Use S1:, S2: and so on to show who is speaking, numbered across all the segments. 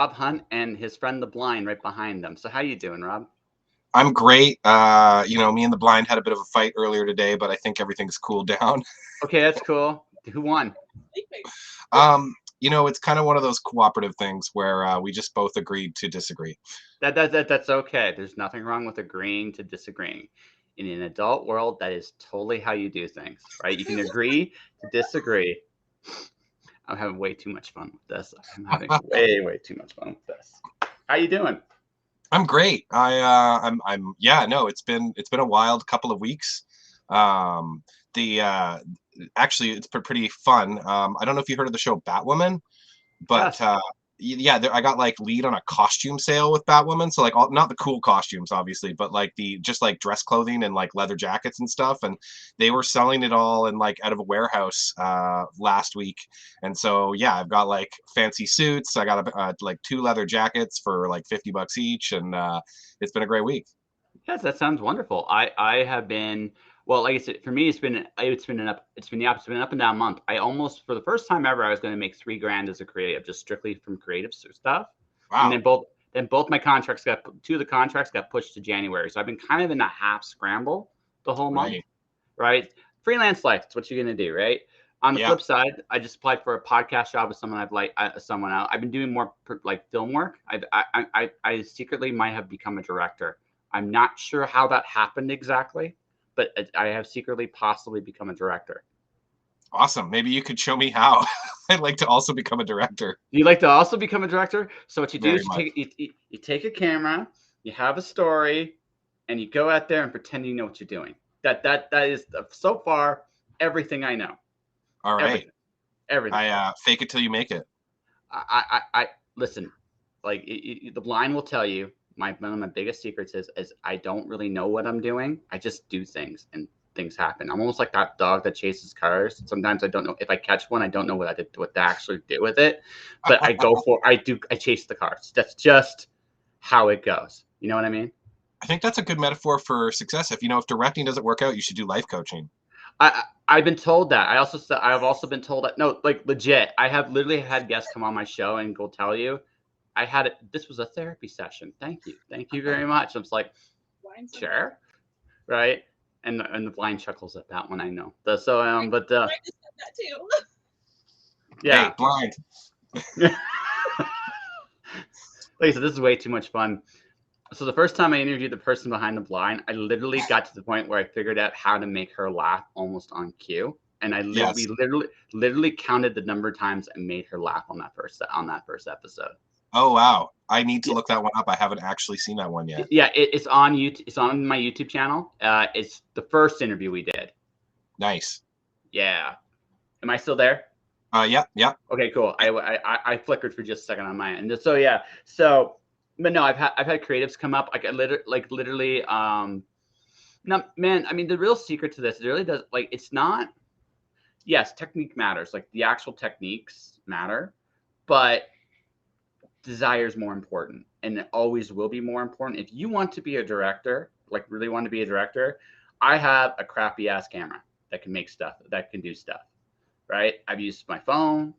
S1: Rob Hunt and his friend the Blind right behind them. So how you doing, Rob?
S2: I'm great. Me and the blind had a bit of a fight earlier today, but I think everything's cooled down.
S1: Okay, that's cool. Who won?
S2: It's kind of one of those cooperative things where we just both agreed to disagree.
S1: That's okay. There's nothing wrong with agreeing to disagreeing. In an adult world, that is totally how you do things, right? You can agree to disagree. I'm having way too much fun with this. I'm having way too much fun with this. How you doing?
S2: I'm great. Yeah, no, it's been a wild couple of weeks. The Actually, it's pretty fun. I don't know if you heard of the show Batwoman, but
S1: Yes.
S2: yeah, I got like lead on a costume sale with Batwoman. So like not the cool costumes, obviously, but like the just like dress clothing and like leather jackets and stuff. And they were selling it all in like out of a warehouse last week. And so yeah, I've got like fancy suits. I got like 2 leather jackets for like $50 each, and it's been a great week.
S1: Yes, that sounds wonderful. I have been well, like I said, for me, it's been the opposite, it's been an up and down month. I almost for the first time ever, I was going to make 3 grand as a creative, just strictly from creative stuff, and
S2: Wow.
S1: then both my contracts got 2 of the contracts got pushed to January. So I've been kind of in a half scramble the whole month,
S2: Right.
S1: right? Freelance life, it's what you're going to do, right? On the
S2: Yeah.
S1: flip side, I just applied for a podcast job with someone someone else. I've been doing more like film work. I secretly might have become a director. I'm not sure how that happened exactly, but I have secretly possibly become a director.
S2: Awesome. Maybe you could show me how. I'd like to also become a director.
S1: You like to also become a director? So what you do
S2: Very
S1: is
S2: much.
S1: you take a camera, you have a story, and you go out there and pretend you know what you're doing. That is so far everything I know.
S2: All right.
S1: Everything, everything.
S2: I fake it till you make it.
S1: I listen. Like the blind will tell you. One of my biggest secrets is I don't really know what I'm doing. I just do things and things happen. I'm almost like that dog that chases cars. Sometimes I don't know if I catch one. I don't know what to actually do with it, but I chase the cars. That's just how it goes. You know what I mean?
S2: I think that's a good metaphor for success. If directing doesn't work out, you should do life coaching.
S1: I've been told that. I've also been told that no, like legit. I have literally had guests come on my show and go tell you I had it. This was a therapy session. Thank you very much. I was like, sure, right? And the blind chuckles at that one. I know. But
S2: Hey,
S1: yeah.
S2: blind.
S1: Like I said, this is way too much fun. So the first time I interviewed the person behind the blind, I literally got to the point where I figured out how to make her laugh almost on cue. And we
S2: Yes.
S1: literally counted the number of times I made her laugh on that first episode.
S2: Oh, wow. I need to look that one up. I haven't actually seen that one yet.
S1: Yeah, it's on YouTube. It's on my YouTube channel. It's the first interview we did.
S2: Nice.
S1: Yeah. Am I still there?
S2: Yeah, yeah.
S1: Okay, cool. I flickered for just a second on my end. So yeah. So, but no, I've had creatives come up. Literally. No, man. I mean, the real secret to this, it really does. Like, it's not. Yes, technique matters. Like the actual techniques matter, but desire is more important, and it always will be more important. If you want to be a director, like really want to be a director, I have a crappy ass camera that can make stuff, that can do stuff, right? I've used my phone.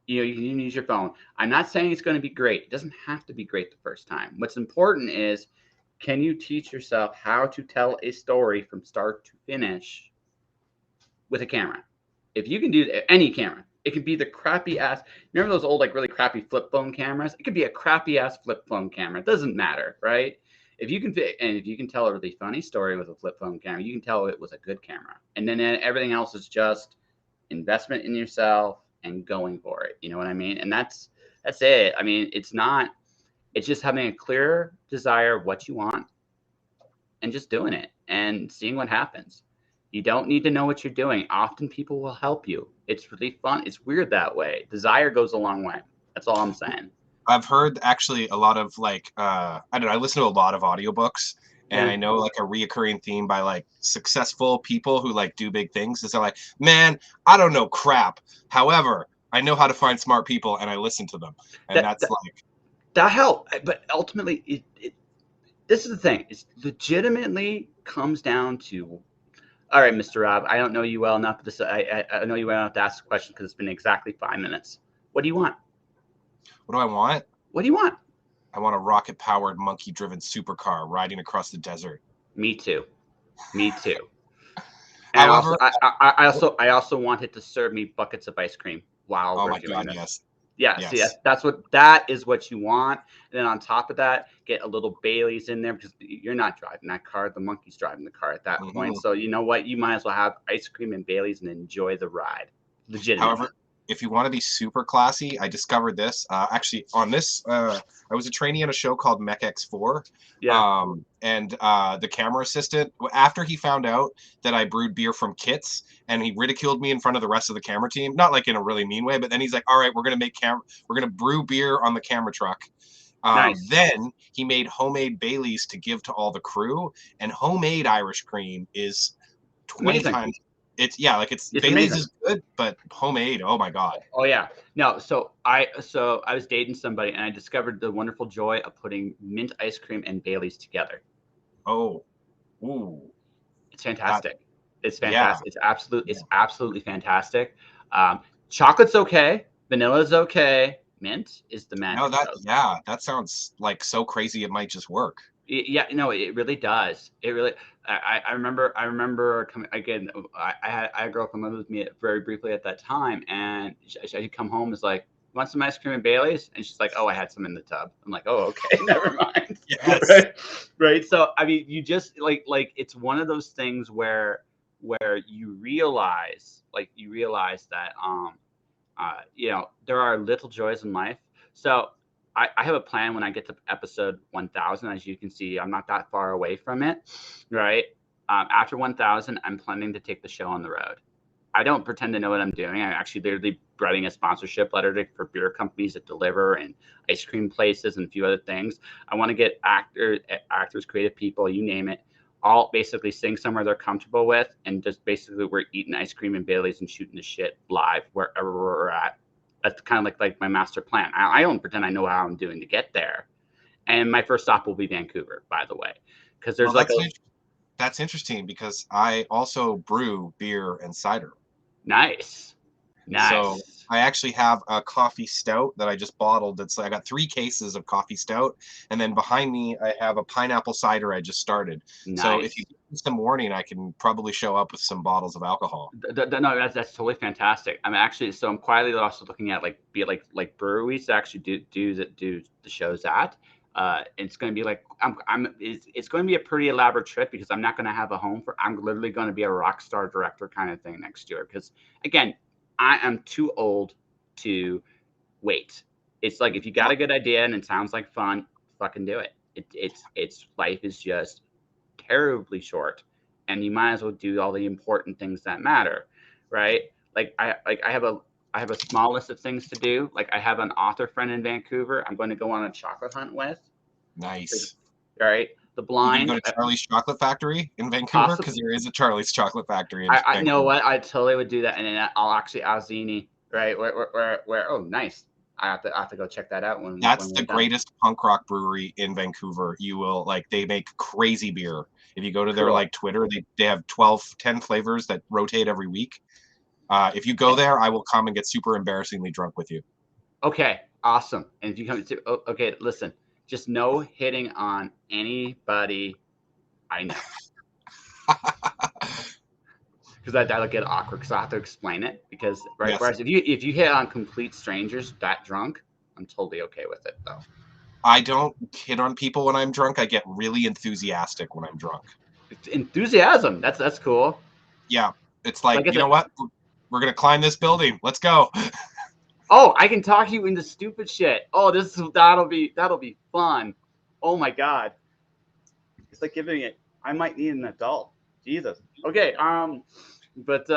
S1: You can use your phone. I'm not saying it's going to be great. It doesn't have to be great the first time. What's important is, can you teach yourself how to tell a story from start to finish with a camera? If you can do any camera, it can be the crappy ass. Remember those old like really crappy flip phone cameras? It could be a crappy ass flip phone camera. It doesn't matter, right? If you can tell a really funny story with a flip phone camera, you can tell it was a good camera. And then everything else is just investment in yourself and going for it. You know what I mean? And that's it. I mean, it's not. It's just having a clear desire of what you want and just doing it and seeing what happens. You don't need to know what you're doing. Often people will help you. It's really fun. It's weird that way. Desire goes a long way. That's all I'm saying.
S2: I've heard actually a lot of like I don't know, I listen to a lot of audiobooks, and
S1: Yeah.
S2: I know like a reoccurring theme by like successful people who like do big things is they're like, man, I don't know crap. However, I know how to find smart people and I listen to them. And
S1: That
S2: that's
S1: that,
S2: like,
S1: that helped. But ultimately, this is the thing. It legitimately comes down to, all right, Mr. Rob, I don't know you well enough. I know you well enough to ask a question because it's been exactly 5 minutes. What do you want?
S2: what do I want?
S1: What do you want?
S2: I want a rocket-powered, monkey-driven supercar riding across the desert.
S1: Me too. Me too. And
S2: However,
S1: I also want it to serve me buckets of ice cream while
S2: oh
S1: we're
S2: my
S1: doing
S2: God,
S1: this.
S2: yes,
S1: Yeah, see,
S2: yes.
S1: that is what you want. And then on top of that, get a little Bailey's in there because you're not driving that car. The monkey's driving the car at that point.
S2: Mhm.
S1: So you know what? You might as well have ice cream and Bailey's and enjoy the ride. Legitimately.
S2: However, if you want to be super classy, I discovered this. Actually, on this, I was a trainee on a show called Mech X4.
S1: Yeah.
S2: And the camera assistant, after he found out that I brewed beer from kits, and he ridiculed me in front of the rest of the camera team, not like in a really mean way, but then he's like, "All right, we're gonna brew beer on the camera truck."
S1: Nice.
S2: Then he made homemade Baileys to give to all the crew, and homemade Irish cream is 20
S1: Amazing.
S2: times. It's it's
S1: It's
S2: Bailey's
S1: amazing.
S2: is good, but homemade, oh my God.
S1: Oh yeah. No, so I was dating somebody and I discovered the wonderful joy of putting mint ice cream and Bailey's together.
S2: Oh, ooh,
S1: It's
S2: that,
S1: fantastic. It's
S2: yeah.
S1: fantastic. It's absolutely fantastic. Chocolate's okay. Vanilla's okay. Mint is the
S2: No,
S1: magic
S2: that,
S1: though.
S2: yeah, that sounds like so crazy it might just work.
S1: Yeah, no, it really does. It really. I remember. I remember coming again. I had a girl come live with me very briefly at that time, and she'd come home is like, "Want some ice cream and Bailey's?" And she's like, "Oh, I had some in the tub." I'm like, "Oh, okay, never mind."
S2: Yes.
S1: Right, right. So I mean, you just like it's one of those things where you realize that there are little joys in life. So I have a plan when I get to episode 1000. As you can see, I'm not that far away from it, right? After 1000, I'm planning to take the show on the road. I don't pretend to know what I'm doing. I'm actually literally writing a sponsorship letter for beer companies that deliver and ice cream places and a few other things. I want to get actors, creative people, you name it, all basically sing somewhere they're comfortable with, and just basically we're eating ice cream and Bailey's and shooting the shit live wherever we're at. That's kind of like my master plan. I don't pretend I know how I'm doing to get there. And my first stop will be Vancouver, by the way, because
S2: Well,
S1: there's like a
S2: that's interesting because I also brew beer and cider.
S1: nice,
S2: So
S1: nice,
S2: I actually have a coffee stout that I just bottled. I got 3 cases of coffee stout, and then behind me I have a pineapple cider I just started. So if you
S1: nice.
S2: give me some warning, I can probably show up with some bottles of alcohol.
S1: No, that's totally fantastic. I'm actually I'm quietly also looking at like breweries to actually do the shows at. It's going to be like it's going to be a pretty elaborate trip because I'm not going to have a home for. I'm literally going to be a rock star director kind of thing next year because again, I am too old to wait. It's like if you got a good idea and it sounds like fun, fucking do it. It's life is just terribly short, and you might as well do all the important things that matter, right? I have a small list of things to do. Like I have an author friend in Vancouver. I'm going to go on a chocolate hunt with.
S2: Nice.
S1: All right, the
S2: You gonna go
S1: blind
S2: to Charlie's Chocolate Factory in Vancouver? Because
S1: possible.
S2: there is a Charlie's Chocolate Factory in
S1: I know
S2: Vancouver.
S1: what I totally would do that, and then I'll actually Alzini, right? Where? Oh, nice. I have to go check that out
S2: That's
S1: when
S2: the
S1: we're done.
S2: greatest punk rock brewery in Vancouver. You will they make crazy beer. If you go to their
S1: Cool.
S2: Twitter, they have 10 flavors that rotate every week. If you go
S1: Okay.
S2: there, I will come and get super embarrassingly drunk with you.
S1: Okay, awesome. And if you come to, okay, listen, just no hitting on anybody I know because that'll get awkward because I have to explain it. Because right,
S2: Yes.
S1: whereas if you hit on complete strangers that drunk, I'm totally okay with it though.
S2: I don't hit on people when I'm drunk. I get really enthusiastic when I'm drunk.
S1: It's enthusiasm. That's cool.
S2: Yeah. It's like,
S1: Like I
S2: you know
S1: said,
S2: what? We're going to climb this building. Let's go.
S1: oh, I can talk you into stupid shit. Oh, that'll be fun. Oh my god, it's like giving it. I might need an adult. Jesus. Okay. But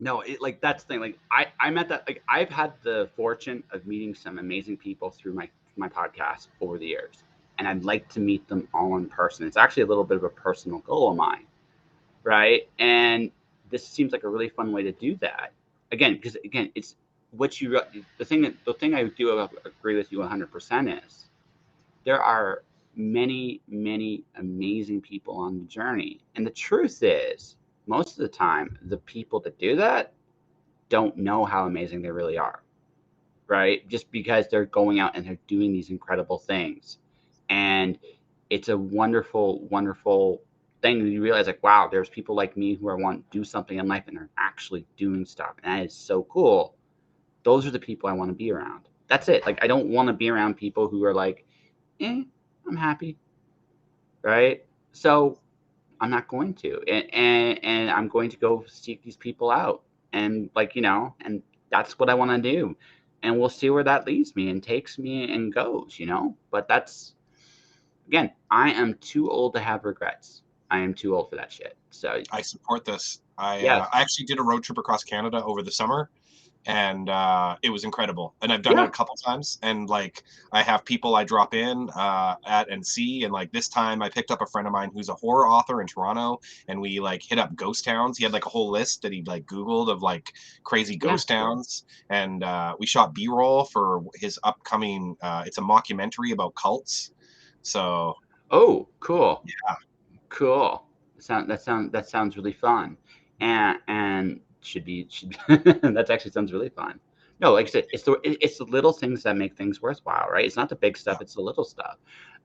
S1: no, like that's the thing. Like I'm at that. Like I've had the fortune of meeting some amazing people through my podcast over the years, and I'd like to meet them all in person. It's actually a little bit of a personal goal of mine, right? And this seems like a really fun way to do that. Again, because again, it's what you the thing I do agree with you 100% is there are many amazing people on the journey, and the truth is most of the time the people that do that don't know how amazing they really are. right? Just because they're going out and they're doing these incredible things. And it's a wonderful, wonderful thing that you realize, like, wow, there's people like me who are want to do something in life and are actually doing stuff. And that is so cool. Those are the people I want to be around. That's it. Like, I don't want to be around people who are like, I'm happy, right? So I'm not going to, and I'm going to go seek these people out, and like, and that's what I want to do, and we'll see where that leads me and takes me and goes, But that's, again, I am too old to have regrets. I am too old for that shit. So
S2: I support this.
S1: yes,
S2: I actually did a road trip across Canada over the summer, and it was incredible. And I've done it
S1: yeah,
S2: a couple times, and like I have people I drop in at and see. And like this time, I picked up a friend of mine who's a horror author in Toronto, and we like hit up ghost towns. He had like a whole list that he like Googled of like crazy
S1: yeah.
S2: ghost towns, and we shot B-roll for his upcoming. It's a mockumentary about cults. So
S1: Oh, cool. Cool. That sounds really fun, and should be that actually sounds really fun. No, like I said, it's the little things that make things worthwhile, right? It's not the big
S2: yeah,
S1: stuff; it's the little stuff.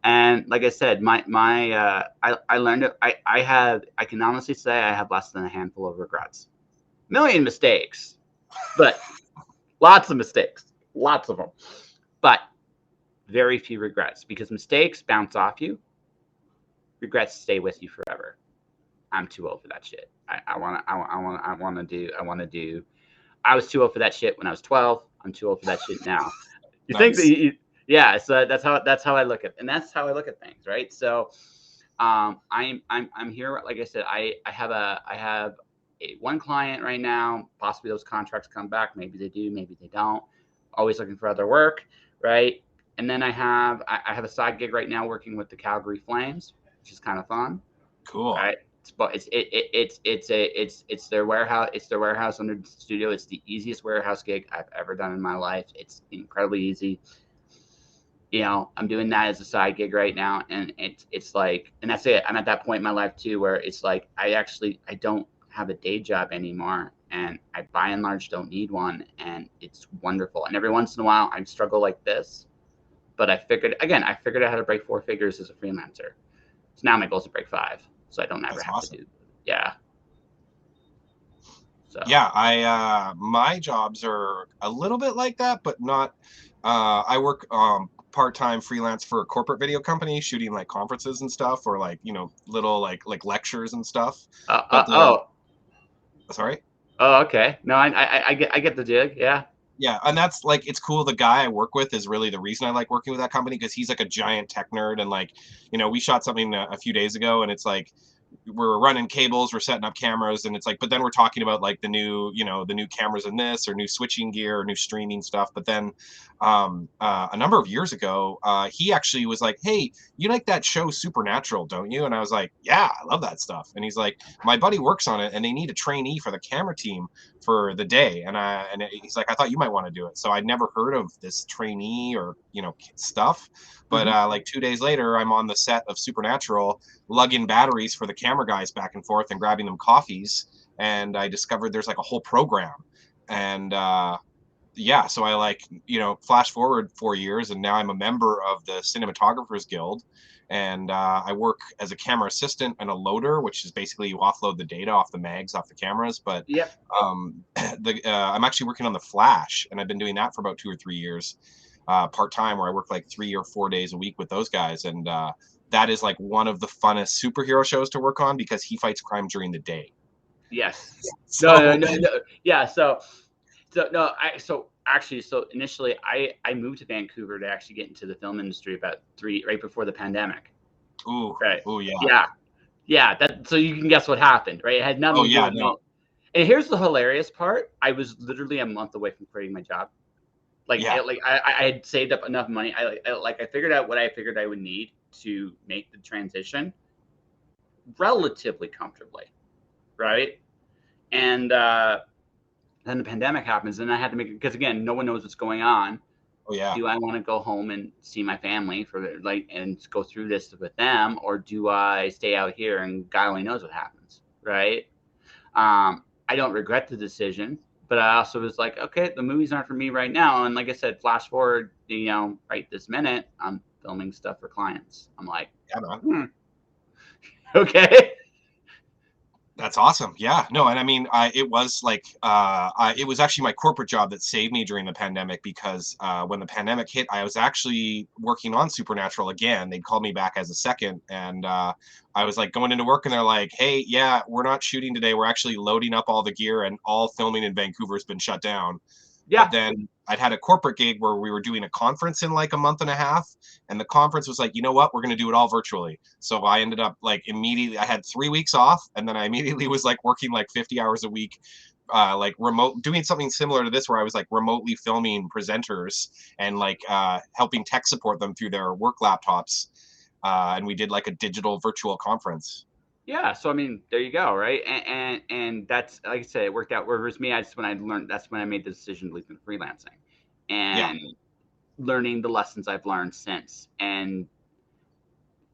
S1: And like I said, I learned it. I can honestly say I have less than a handful of regrets. Million mistakes, but lots of mistakes, lots of them, but very few regrets because mistakes bounce off you. Regrets stay with you forever. I'm too old for that shit. I want to do. I was too old for that shit when I was 12. I'm too old for that shit now. You think that
S2: nice.
S1: yeah, so that's how I look at, and that's how I look at things, right? So, I'm here. Like I said, I have one client right now. Possibly those contracts come back. Maybe they do. Maybe they don't. Always looking for other work, right? And then I have a side gig right now working with the Calgary Flames, which is kind of fun,
S2: Cool.
S1: right? It's their warehouse. It's their warehouse under the studio. It's the easiest warehouse gig I've ever done in my life. It's incredibly easy. I'm doing that as a side gig right now, and it's like, and that's it. I'm at that point in my life too, where it's like I don't have a day job anymore, and I by and large don't need one, and it's wonderful. And every once in a while, I struggle like this, but I figured out how to break four figures as a freelancer. So now my goal is to break five, so I don't ever
S2: That's
S1: have to
S2: awesome.
S1: do. Yeah. So.
S2: Yeah, I my jobs are a little bit like that, but not. I work part-time freelance for a corporate video company, shooting like conferences and stuff, or like little like lectures and stuff.
S1: Uh,
S2: But
S1: uh, oh,
S2: sorry.
S1: okay. No, I get the jig. Yeah.
S2: Yeah, and that's like it's cool. The guy I work with is really the reason I like working with that company because he's like a giant tech nerd and like, we shot something a few days ago and it's like we're running cables, we're setting up cameras, and it's like, but then we're talking about like the new cameras in this or new switching gear or new streaming stuff. But then a number of years ago, he actually was like, "Hey, you like that show Supernatural, don't you?" And I was like, "Yeah, I love that stuff." And he's like, "My buddy works on it, and they need a trainee for the camera team for the day." And he's like, "I thought you might want to do it." So I'd never heard of this trainee or stuff. But
S1: Hmm.
S2: like 2 days later, I'm on the set of Supernatural, lugging batteries for the camera guys back and forth and grabbing them coffees. And I discovered there's like a whole program. And yeah, so I like, flash forward 4 years and now I'm a member of the Cinematographers Guild. And I work as a camera assistant and a loader, which is basically you offload the data off the mags, off the cameras. But
S1: Yep.
S2: I'm actually working on the Flash, and I've been doing that for about 2 or 3 years, part time, where I work like 3 or 4 days a week with those guys. And that is like one of the funnest superhero shows to work on because he fights crime during the day.
S1: Yes. No, no,
S2: So
S1: no, no. Yeah. So no. So actually, so initially, I moved to Vancouver to actually get into the film industry about right before the pandemic.
S2: ooh,
S1: Right.
S2: ooh, yeah.
S1: Yeah. Yeah. That. So you can guess what happened, right? It had nothing
S2: Oh
S1: to do
S2: yeah,
S1: with
S2: no.
S1: me. And here's the hilarious part: I was literally a month away from quitting my job.
S2: Yeah.
S1: I had saved up enough money. I figured out what I figured I would need to make the transition relatively comfortably, right? And then the pandemic happens, and I had to make it because again, no one knows what's going on.
S2: Oh yeah.
S1: Do I want to go home and see my family and go through this with them, or do I stay out here and God only knows what happens, right? I don't regret the decision, but I also was like, okay, the movies aren't for me right now. And like I said, flash forward, right this minute, I'm filming stuff for clients. I'm like,
S2: Yeah, man.
S1: okay.
S2: That's awesome. Yeah, no, and I mean, it was like, it was actually my corporate job that saved me during the pandemic because when the pandemic hit, I was actually working on Supernatural again. They'd called me back as a second, and I was like going into work, and they're like, "Hey, yeah, we're not shooting today. We're actually loading up all the gear, and all filming in Vancouver has been shut down." But
S1: Yeah.
S2: then I'd had a corporate gig where we were doing a conference in like a month and a half, and the conference was like, you know what, we're going to do it all virtually. So I ended up like immediately, I had 3 weeks off, and then I immediately was like working like 50 hours a week, like remote, doing something similar to this, where I was like remotely filming presenters and like helping tech support them through their work laptops. And we did like a digital virtual conference.
S1: Yeah, so I mean, there you go, right? And that's like I said, it worked out. Whereas me, that's when I made the decision to leave in freelancing,
S2: Yeah.
S1: and learning the lessons I've learned since. And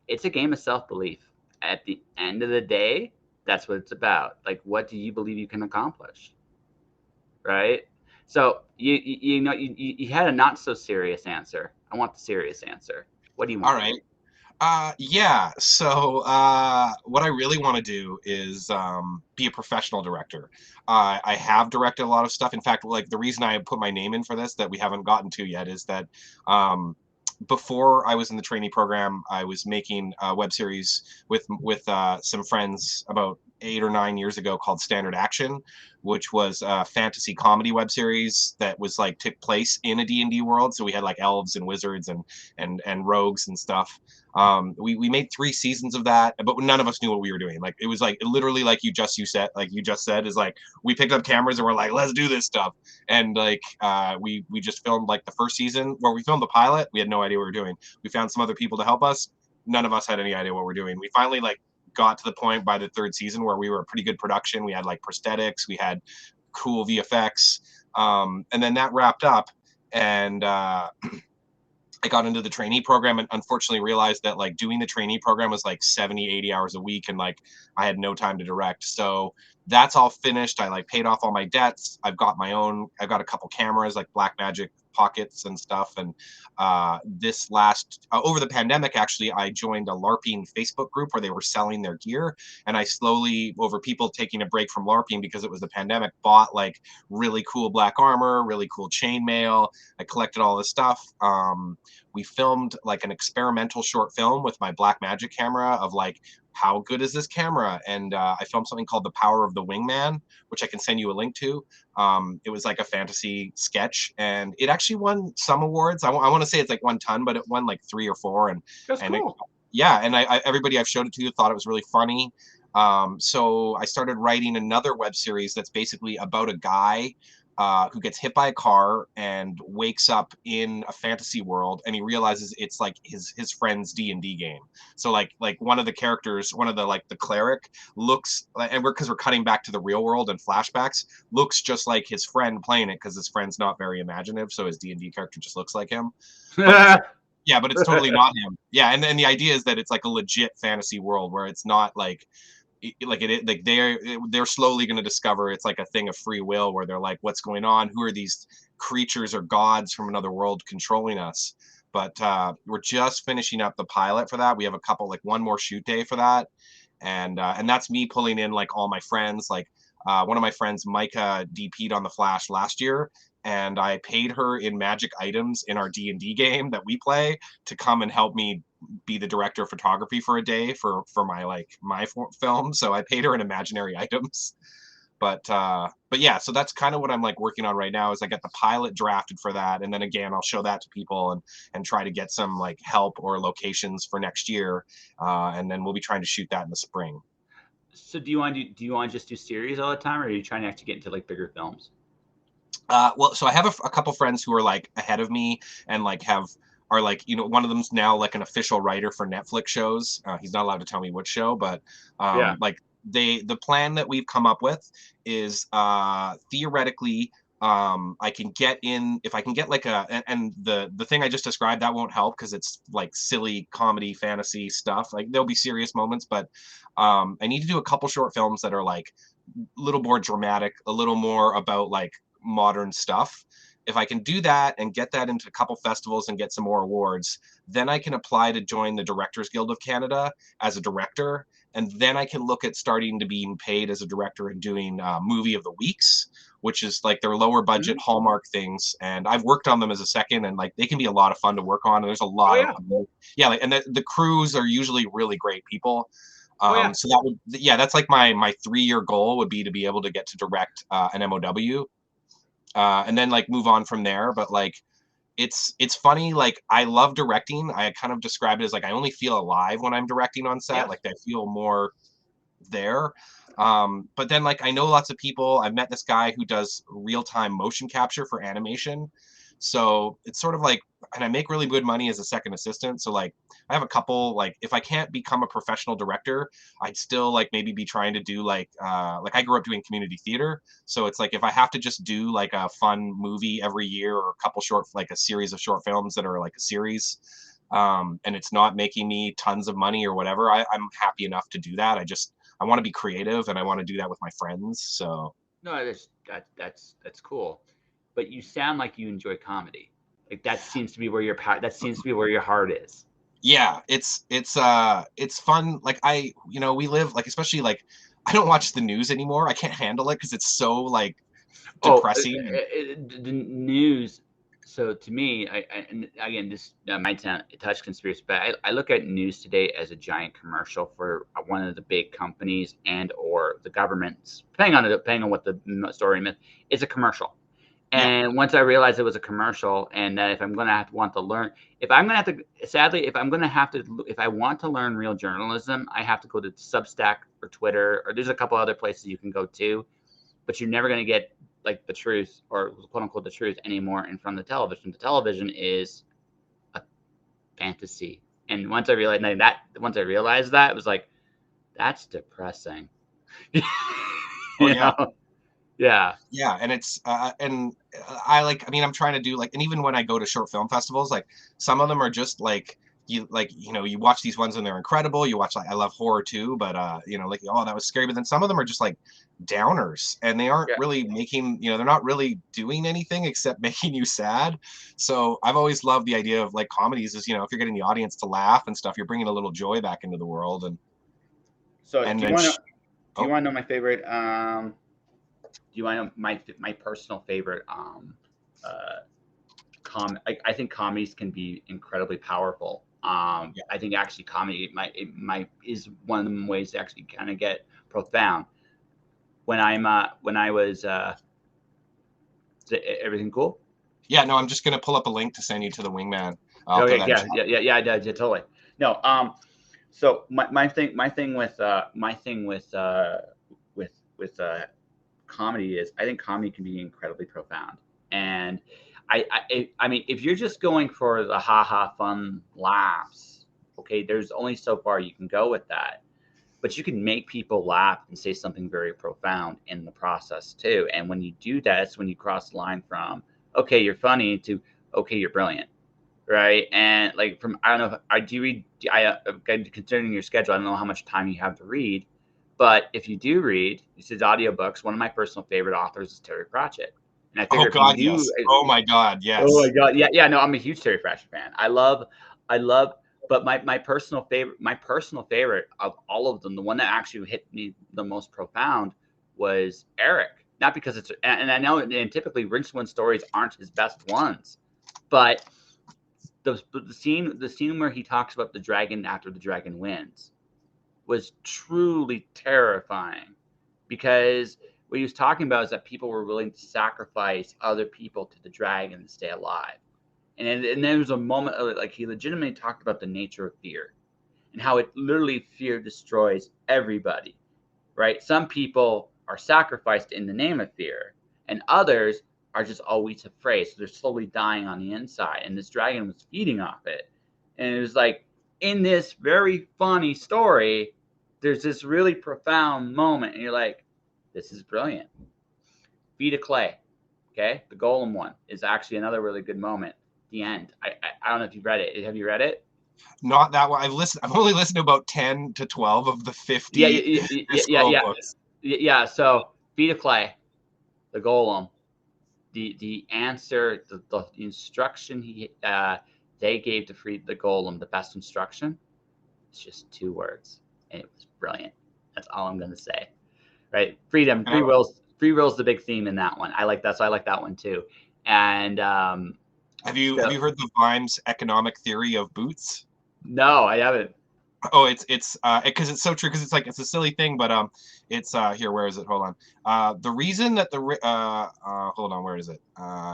S1: it's a game of self belief. At the end of the day, that's what it's about. Like, what do you believe you can accomplish, right? So you had a not so serious answer. I want the serious answer. What do you
S2: All
S1: want?
S2: right. Yeah. So, what I really want to do is be a professional director. I have directed a lot of stuff. In fact, like the reason I put my name in for this that we haven't gotten to yet is that before I was in the trainee program, I was making a web series with some friends about 8 or 9 years ago called Standard Action, which was a fantasy comedy web series that was like took place in a D&D world. So we had like elves and wizards and rogues and stuff. We made 3 seasons of that, but none of us knew what we were doing. Like it was like literally like you just said is like we picked up cameras and we're like, let's do this stuff. And like we just filmed like the first season where we filmed the pilot. We had no idea what we were doing. We found some other people to help us. None of us had any idea what we're doing. We finally like got to the point by the third season where we were a pretty good production. We had like prosthetics, we had cool VFX, and then that wrapped up. And I got into the trainee program and unfortunately realized that like doing the trainee program was like 70, 80 hours a week. And like I had no time to direct. So that's all finished. I like paid off all my debts. I've got a couple cameras like Blackmagic pockets and stuff. And this last, over the pandemic, actually, I joined a LARPing Facebook group where they were selling their gear. And I slowly, over people taking a break from LARPing because it was the pandemic, bought like really cool black armor, really cool chainmail. I collected all this stuff. We filmed like an experimental short film with my Blackmagic camera of like how good is this camera, and I filmed something called The Power of the Wingman, which I can send you a link to. It was like a fantasy sketch, and it actually won some awards. I want to say it's like 1 ton, but it won like 3 or 4.
S1: That's
S2: And it,
S1: cool.
S2: yeah, and everybody I've showed it to thought it was really funny. So I started writing another web series that's basically about a guy who gets hit by a car and wakes up in a fantasy world, and he realizes it's like his friend's D&D game. So like one of the characters, one of the like the cleric looks, and because we're cutting back to the real world and flashbacks, looks just like his friend playing it because his friend's not very imaginative, so his D&D character just looks like him. But it's yeah, but it's totally not him. Yeah, and then the idea is that it's like a legit fantasy world where it's not like like they're slowly going to discover it's like a thing of free will where they're like, what's going on, who are these creatures or gods from another world controlling us. But we're just finishing up the pilot for that. We have a couple, like one more shoot day for that, and that's me pulling in like all my friends. Like one of my friends, Micah, DP'd on the Flash last year, and I paid her in magic items in our D&D game that we play to come and help me be the director of photography for a day for my film. So I paid her in imaginary items. But yeah, so that's kind of what I'm like working on right now is I got the pilot drafted for that, and then again I'll show that to people and try to get some like help or locations for next year, and then we'll be trying to shoot that in the spring.
S1: So do you want to just do series all the time, or are you trying to actually get into like bigger films?
S2: Well, so I have a couple friends who are like ahead of me and like are like, one of them's now like an official writer for Netflix shows. He's not allowed to tell me which show, but
S1: Yeah.
S2: like the plan that we've come up with is theoretically I can get in if I can get like and the thing I just described that won't help because it's like silly comedy fantasy stuff. Like there'll be serious moments, but I need to do a couple short films that are like little more dramatic, a little more about like modern stuff. If I can do that and get that into a couple festivals and get some more awards, then I can apply to join the Directors Guild of Canada as a director. And then I can look at starting to being paid as a director and doing movie of the weeks, which is like their lower budget Hallmark things. And I've worked on them as a second, and like they can be a lot of fun to work on. And there's a lot of like, and the crews are usually really great people. So that would, that's like my 3-year goal would be to be able to get to direct an MOW. And then like move on from there. But like it's funny, like I love directing. I kind of describe it as like I only feel alive when I'm directing on set. Like I feel more there. But then like I know lots of people. I've met this guy who does real-time motion capture for animation. So it's sort of like, and I make really good money as a second assistant. So like I have a couple, like if I can't become a professional director, I'd still like maybe be trying to do like I grew up doing community theater. So it's like if I have to just do like a fun movie every year or a couple like a series of short films that are like a series, and it's not making me tons of money or whatever, I'm happy enough to do that. I want to be creative and I want to do that with my friends. So
S1: no, that's cool. But you sound like you enjoy comedy. Like that seems to be where your heart is.
S2: Yeah, it's fun. Like we live like, especially like I don't watch the news anymore. I can't handle it because it's so like depressing.
S1: The news. So to me, and again, this might sound touch conspiracy, but I look at news today as a giant commercial for one of the big companies and or the governments, depending on what the story myth. It's a commercial. And once I realized it was a commercial, and that if I'm going to want to learn, if I want to learn real journalism, I have to go to Substack or Twitter, or there's a couple other places you can go to, but you're never going to get like the truth or quote unquote the truth anymore in front of the television. The television is a fantasy. And once I realized that, it was like, that's depressing. Yeah.
S2: And it's and I'm trying to do like, and even when I go to short film festivals, like some of them are just like you watch these ones and they're incredible. You watch, like, I love horror too, but like, oh, that was scary. But then some of them are just like downers, and they aren't really making, they're not really doing anything except making you sad. So I've always loved the idea of like comedies is, if you're getting the audience to laugh and stuff, you're bringing a little joy back into the world. And
S1: so do you want to know my favorite? Do you want to know my personal favorite I think comedies can be incredibly powerful. I think actually comedy is one of the ways to actually kind of get profound. When I was is everything cool?
S2: Yeah, no, I'm just gonna pull up a link to send you to the Wingman.
S1: Yeah, totally. No, so my thing with comedy is, I think comedy can be incredibly profound. And I mean, if you're just going for the fun laughs, okay, there's only so far you can go with that. But you can make people laugh and say something very profound in the process too. And when you do that, it's when you cross the line from, okay, you're funny, to, okay, you're brilliant. Right. And like I don't know, considering your schedule, I don't know how much time you have to read. But if you do read, this is audiobooks. One of my personal favorite authors is Terry Pratchett. And I figure
S2: yes. Oh my God, yes.
S1: Oh my God, yeah. No, I'm a huge Terry Pratchett fan. I love. But my personal favorite of all of them, the one that actually hit me the most profound, was Eric. Not because it's, and I know, and typically Rincewind stories aren't his best ones, but the scene where he talks about the dragon after the dragon wins was truly terrifying, because what he was talking about is that people were willing to sacrifice other people to the dragon to stay alive. And there was a moment of, like, he legitimately talked about the nature of fear and how it literally, fear destroys everybody, right? Some people are sacrificed in the name of fear, and others are just always afraid. So they're slowly dying on the inside. And this dragon was feeding off it. And it was like, in this very funny story, there's this really profound moment, and you're like, this is brilliant. Feet of Clay, okay? The Golem one is actually another really good moment. The end. I don't know if you've read it. Have you read it?
S2: Not that one. I've only listened to about 10 to 12 of the 50
S1: books. Yeah. So Feet of Clay, The Golem, the answer, the instruction they gave to free the golem, the best instruction, it's just 2 words, and it was brilliant. That's all I'm gonna say. Right? Freedom, free will's the big theme in that one. I like that, so I like that one too. And
S2: have you heard the Vimes economic theory of boots?
S1: No, I haven't.
S2: Oh, it's because it's so true, because it's a silly thing, but it's here, where is it, hold on. The reason that the hold on, where is it?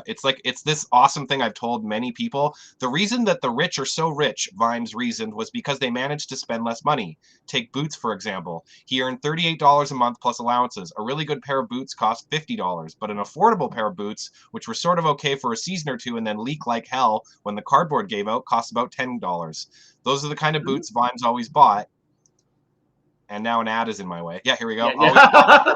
S2: It's this awesome thing I've told many people. The reason that the rich are so rich, Vimes reasoned, was because they managed to spend less money. Take Boots, for example. He earned $38 a month plus allowances. A really good pair of boots cost $50, but an affordable pair of boots, which were sort of okay for a season or two and then leak like hell when the cardboard gave out, cost about $10. Those are the kind of boots Vimes always bought. And now an ad is in my way. Yeah, here we go.
S1: Yeah, yeah.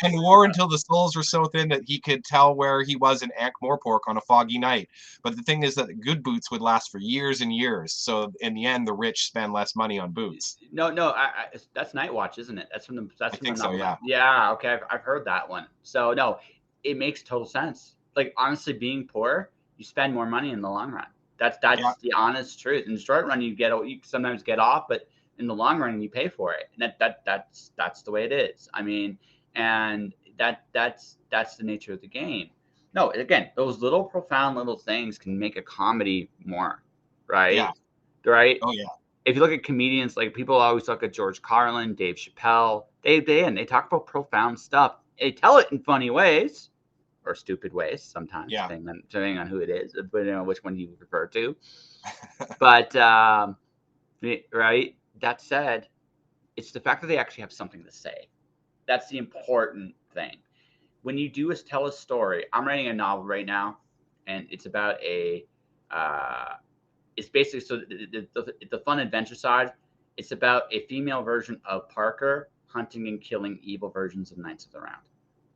S2: And wore until the soles were so thin that he could tell where he was in Ankh-Morpork on a foggy night. But the thing is that good boots would last for years and years. So in the end, the rich spend less money on boots.
S1: No, that's Night Watch, isn't it? That's from the. That's
S2: I
S1: from
S2: think
S1: the
S2: so,
S1: novel.
S2: yeah.
S1: Yeah. Okay, I've heard that one. So no, it makes total sense. Like honestly, being poor, you spend more money in the long run. That's the honest truth. In the short run, you sometimes get off, but in the long run, you pay for it. And that's the way it is. I mean, and that's the nature of the game. No, again, those little profound little things can make a comedy more, right?
S2: Yeah.
S1: Right.
S2: Oh yeah.
S1: If you look at comedians, like people always look at George Carlin, Dave Chappelle, they talk about profound stuff. They tell it in funny ways or stupid ways sometimes,
S2: Yeah.
S1: depending on who it is, but which one you refer to. But right. That said, it's the fact that they actually have something to say. That's the important thing. When you tell a story, I'm writing a novel right now, and it's about it's basically so the fun adventure side. It's about a female version of Parker hunting and killing evil versions of Knights of the Round.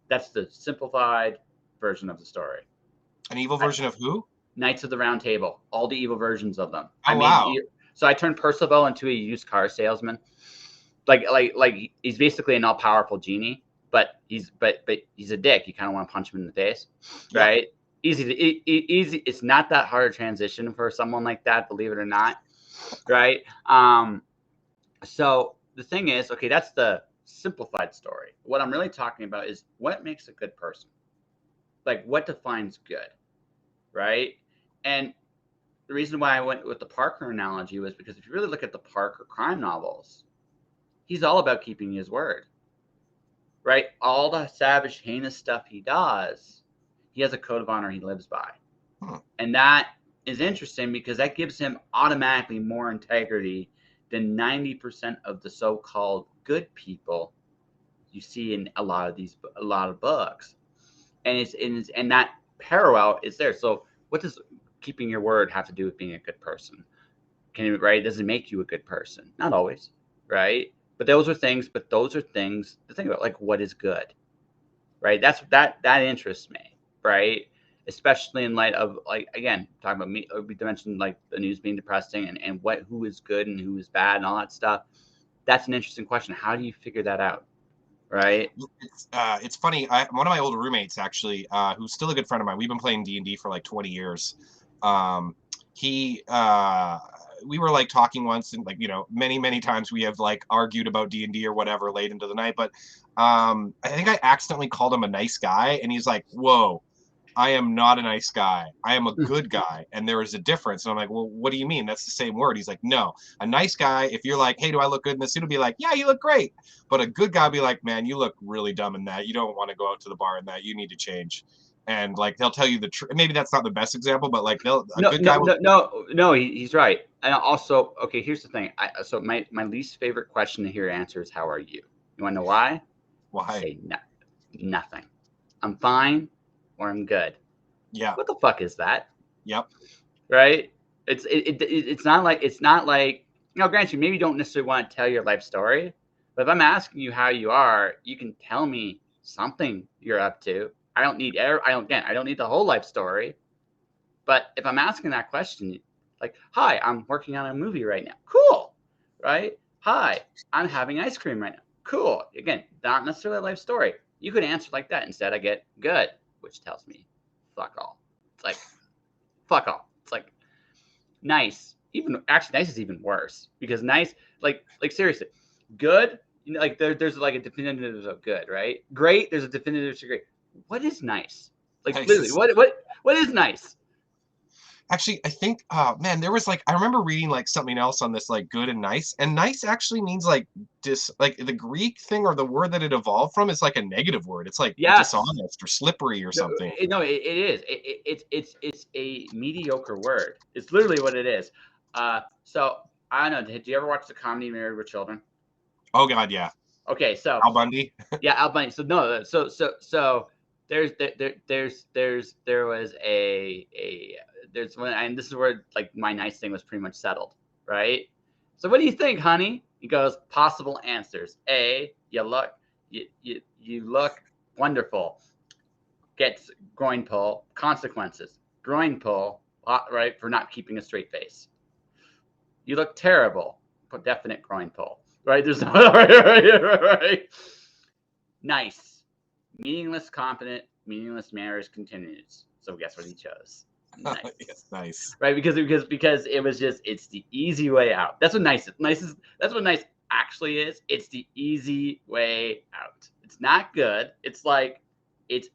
S1: That's the simplified version of the story.
S2: An evil version of who?
S1: Knights of the Round Table. All the evil versions of them.
S2: Oh, wow.
S1: So I turned Percival into a used car salesman. Like he's basically an all-powerful genie, but he's a dick. You kind of want to punch him in the face, right? Yep. Easy. It's not that hard a transition for someone like that, believe it or not, right? So the thing is, okay, that's the simplified story. What I'm really talking about is what makes a good person. Like what defines good, right? And the reason why I went with the Parker analogy was because if you really look at the Parker crime novels, he's all about keeping his word, right? All the savage, heinous stuff he does, he has a code of honor he lives by. And that is interesting because that gives him automatically more integrity than 90% of the so-called good people you see in a lot of books. And that parallel is there. So what does keeping your word have to do with being a good person? Does it make you a good person? Not always, right? But those are things to think about, like what is good, right? That interests me, right? Especially in light of, like, again, talking about me, we mentioned like the news being depressing and who is good and who is bad and all that stuff. That's an interesting question. How do you figure that out? Right.
S2: It's funny. One of my old roommates, actually, who's still a good friend of mine. We've been playing D&D for like 20 years. We were like talking once, and like, many times we have like argued about D&D or whatever late into the night. But I think I accidentally called him a nice guy, and he's like, "Whoa, I am not a nice guy. I am a good guy, and there is a difference." And I'm like, "Well, what do you mean? That's the same word." He's like, "No, a nice guy, if you're like, hey, do I look good in this suit?" He'll be like, "Yeah, you look great." But a good guy will be like, "Man, you look really dumb in that. You don't want to go out to the bar in that. You need to change." And like they'll tell you the truth. Maybe that's not the best example, but like
S1: he's right. And also, okay, here's the thing. So my least favorite question to hear answer is, "How are you?" You want to know why?
S2: Why?
S1: Say nothing. I'm fine. Or I'm good.
S2: Yeah.
S1: What the fuck is that?
S2: Yep.
S1: Right. It's not like granted, you maybe don't necessarily want to tell your life story, but if I'm asking you how you are, you can tell me something you're up to. I don't need the whole life story, but if I'm asking that question, like, "Hi, I'm working on a movie right now." Cool, right? "Hi, I'm having ice cream right now." Cool. Again, not necessarily a life story. You could answer like that. Instead, I get good, which tells me fuck all. It's like fuck all. It's like nice. Even actually, nice is even worse because nice, like seriously, good. You know, like there's like a definitive of good, right? Great. There's a definitive to great. What is nice? Like
S2: Nice
S1: literally,
S2: is-
S1: what is nice?
S2: Actually, I think, man, there was like, I remember reading like something else on this, like good and nice actually means like like the Greek thing or the word that it evolved from is like a negative word. It's like
S1: Yes.
S2: dishonest or slippery or
S1: No,
S2: something.
S1: it is. It's a mediocre word. It's literally what it is. So I don't know. Did you ever watch the comedy Married with Children?
S2: Oh God, yeah.
S1: Okay, so
S2: Al Bundy.
S1: yeah, Al Bundy. So no, so there was there's one, and this is where like my nice thing was pretty much settled, right? So what do you think, honey? He goes, possible answers. A, you look wonderful. Gets groin pull. Consequences. Groin pull, right, for not keeping a straight face. You look terrible. Put definite groin pull. Right? There's no right. Nice. Meaningless, confident, meaningless marriage continues. So guess what he chose? Nice.
S2: Yes, nice.
S1: Right? Because it was just it's the easy way out. That's what nice is. That's what nice actually is. It's the easy way out. It's not good. It's like it's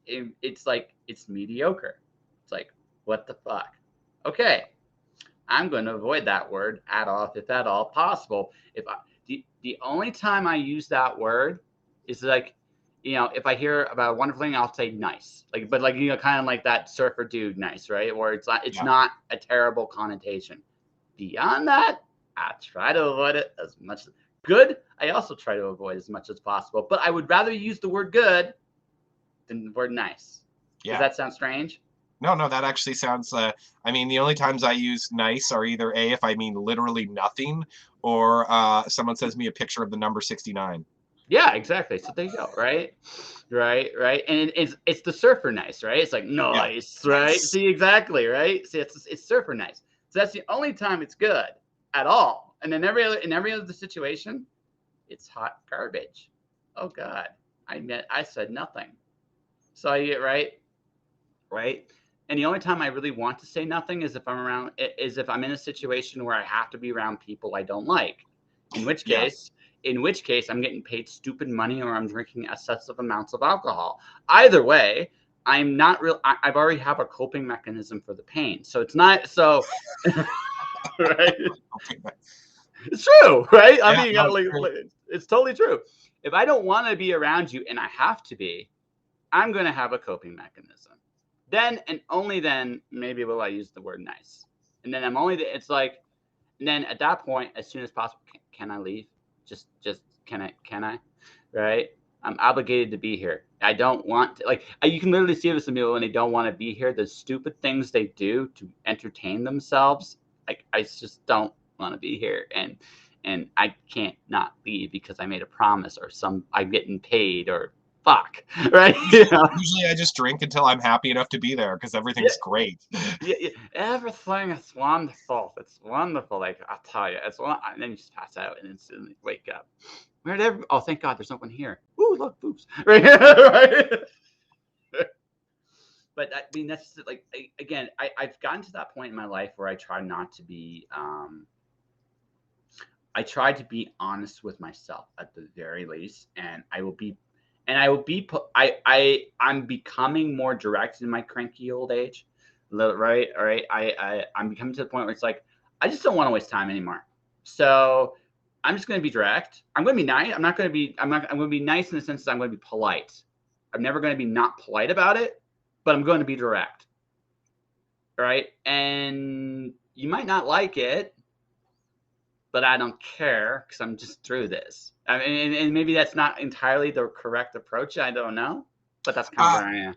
S1: mediocre. It's like what the fuck? Okay. I'm going to avoid that word at all, if at all possible. The only time I use that word is like, if I hear about a wonderful thing, I'll say nice, like, but like, kind of like that surfer dude, nice, right? Where it's
S2: Yeah.
S1: not a terrible connotation. Beyond that, I try to avoid it as much. Good, I also try to avoid as much as possible, but I would rather use the word good than the word nice.
S2: Yeah.
S1: Does that sound strange?
S2: No, that actually sounds. I mean, the only times I use nice are either A, if I mean literally nothing, or someone sends me a picture of the number 69.
S1: Yeah, exactly. So there you go, right? Right. And it's the surfer nice, right? It's like nice, right?
S2: Nice.
S1: See, exactly, right? See, it's surfer nice. So that's the only time it's good at all. And then in every other situation, it's hot garbage. Oh God, I said nothing. So I get right. And the only time I really want to say nothing is if I'm in a situation where I have to be around people I don't like. In which
S2: Yeah.
S1: case I'm getting paid stupid money or I'm drinking excessive amounts of alcohol. Either way, I'm not real. I've already have a coping mechanism for the pain. So it's not so right. It's true, right? I
S2: Yeah,
S1: mean,
S2: no, it's true.
S1: it's totally true. If I don't want to be around you and I have to be, I'm going to have a coping mechanism. Then and only then, maybe will I use the word nice. And then it's like, and then at that point, as soon as possible, can I leave? Just can I? Right? I'm obligated to be here. I don't want to, like, you can literally see this in people when they don't want to be here. The stupid things they do to entertain themselves. Like, I just don't want to be here. And I can't not leave because I made a promise or I'm getting paid or fuck, right?
S2: Usually I just drink until I'm happy enough to be there because everything's great.
S1: Yeah, everything is wonderful. It's wonderful. Like I'll tell you, and then you just pass out and instantly wake up. Oh, thank God, there's no one here. Ooh, look, boobs. Right, right. But I mean, that's like again, I've gotten to that point in my life where I try not to be. I try to be honest with myself at the very least, and I will be. I'm becoming more direct in my cranky old age, right? All right. I'm becoming to the point where it's like I just don't want to waste time anymore. So I'm just going to be direct. I'm going to be nice. I'm going to be nice in the sense that I'm going to be polite. I'm never going to be not polite about it, but I'm going to be direct. Right? And you might not like it, but I don't care because I'm just through this. I mean, and maybe that's not entirely the correct approach. I don't know, but that's kind of where I am.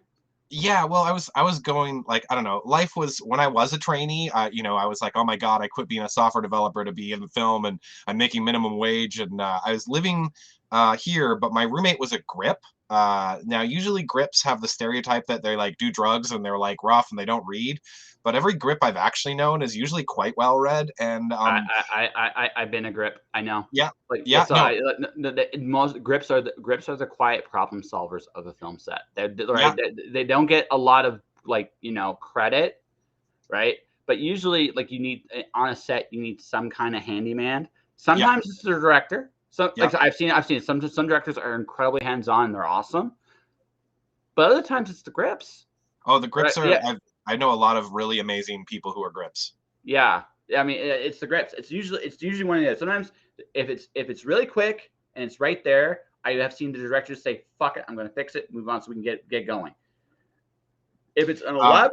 S2: Yeah, well, I was going like, I don't know. Life was when I was a trainee. I was like, oh my God, I quit being a software developer to be in the film, and I'm making minimum wage, and I was living here, but my roommate was a grip. Now usually grips have the stereotype that they like do drugs and they're like rough and they don't read, but every grip I've actually known is usually quite well read, and
S1: I've been a grip. I know.
S2: yeah,
S1: Like
S2: yeah,
S1: so
S2: no,
S1: most grips are the quiet problem solvers of a film set.
S2: yeah,
S1: They don't get a lot of like, you know, credit, right? But usually, like, you need on a set, you need some kind of handyman.
S2: Yeah.
S1: Sometimes it's the director. So,
S2: Yeah.
S1: like, I've seen it. Some directors are incredibly hands on. They're awesome. But other times it's the grips.
S2: Oh, the
S1: Right?
S2: grips are.
S1: Yeah,
S2: I know a lot of really amazing people who are grips.
S1: yeah. I mean, it's the grips. It's usually one of the other. Sometimes if it's really quick and it's right there, I have seen the directors say, "Fuck it, I'm going to fix it, move on, so we can get going." If it's an
S2: Um,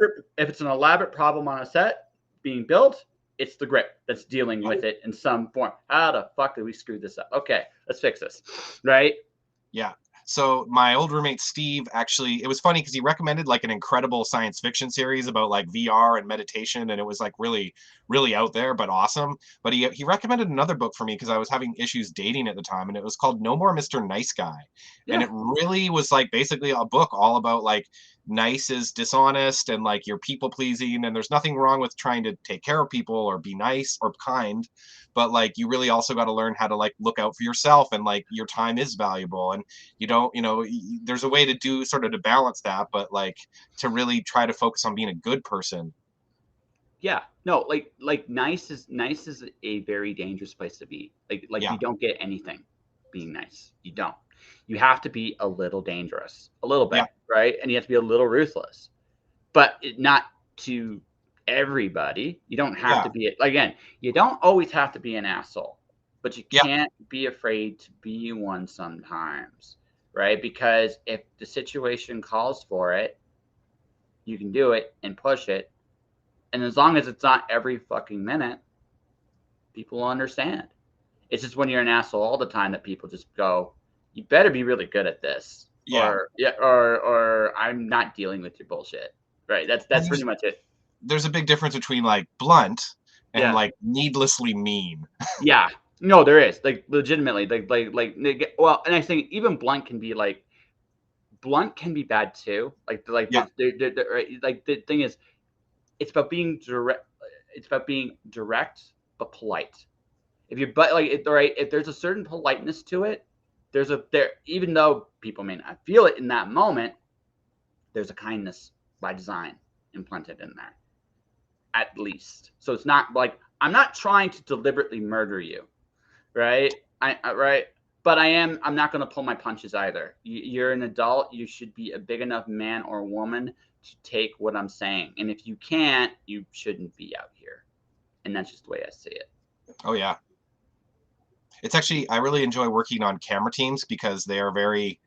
S1: elaborate problem on a set being built, it's the grip that's dealing with it in some form. How the fuck did we screw this up? Okay, let's fix this, right?
S2: Yeah. So my old roommate Steve actually, it was funny because he recommended like an incredible science fiction series about like VR and meditation, and it was like really, really out there but awesome. But he recommended another book for me because I was having issues dating at the time, and it was called No More Mr. Nice Guy. And
S1: Yeah,
S2: it really was like basically a book all about like nice is dishonest and like you're people pleasing, and there's nothing wrong with trying to take care of people or be nice or kind, but like you really also got to learn how to like look out for yourself, and like your time is valuable, and you don't, there's a way to do sort of to balance that, but like to really try to focus on being a good person.
S1: yeah. No, like nice is a very dangerous place to be. Like
S2: Yeah.
S1: you don't get anything being nice. You don't. You have to be a little dangerous, a little
S2: Yeah.
S1: bit, right? And you have to be a little ruthless, but not to everybody. You don't have
S2: Yeah.
S1: to be again. You don't always have to be an asshole, but you
S2: Yeah.
S1: can't be afraid to be one sometimes, right? Because if the situation calls for it, you can do it and push it, and as long as it's not every fucking minute, people will understand. It's just when you're an asshole all the time that people just go, "You better be really good at this,"
S2: Yeah.
S1: or yeah, or "I'm not dealing with your bullshit." Right?
S2: Well,
S1: That's pretty much it.
S2: there's a big difference between like blunt and
S1: Yeah.
S2: like needlessly mean.
S1: Yeah. No, there is. Like legitimately. Well, and I think even blunt can be bad too.
S2: Yeah.
S1: Right, like the thing is, it's about being direct. It's about being direct but polite. If you but like it, right, if there's a certain politeness to it, there even though people may not feel it in that moment, there's a kindness by design implanted in there, at least. So it's not like I'm not trying to deliberately murder you, right? Right, but I'm not going to pull my punches either. You're an adult. You should be a big enough man or woman to take what I'm saying. And if you can't, you shouldn't be out here. And that's just the way I see it.
S2: Oh yeah. It's actually, I really enjoy working on camera teams because they are very,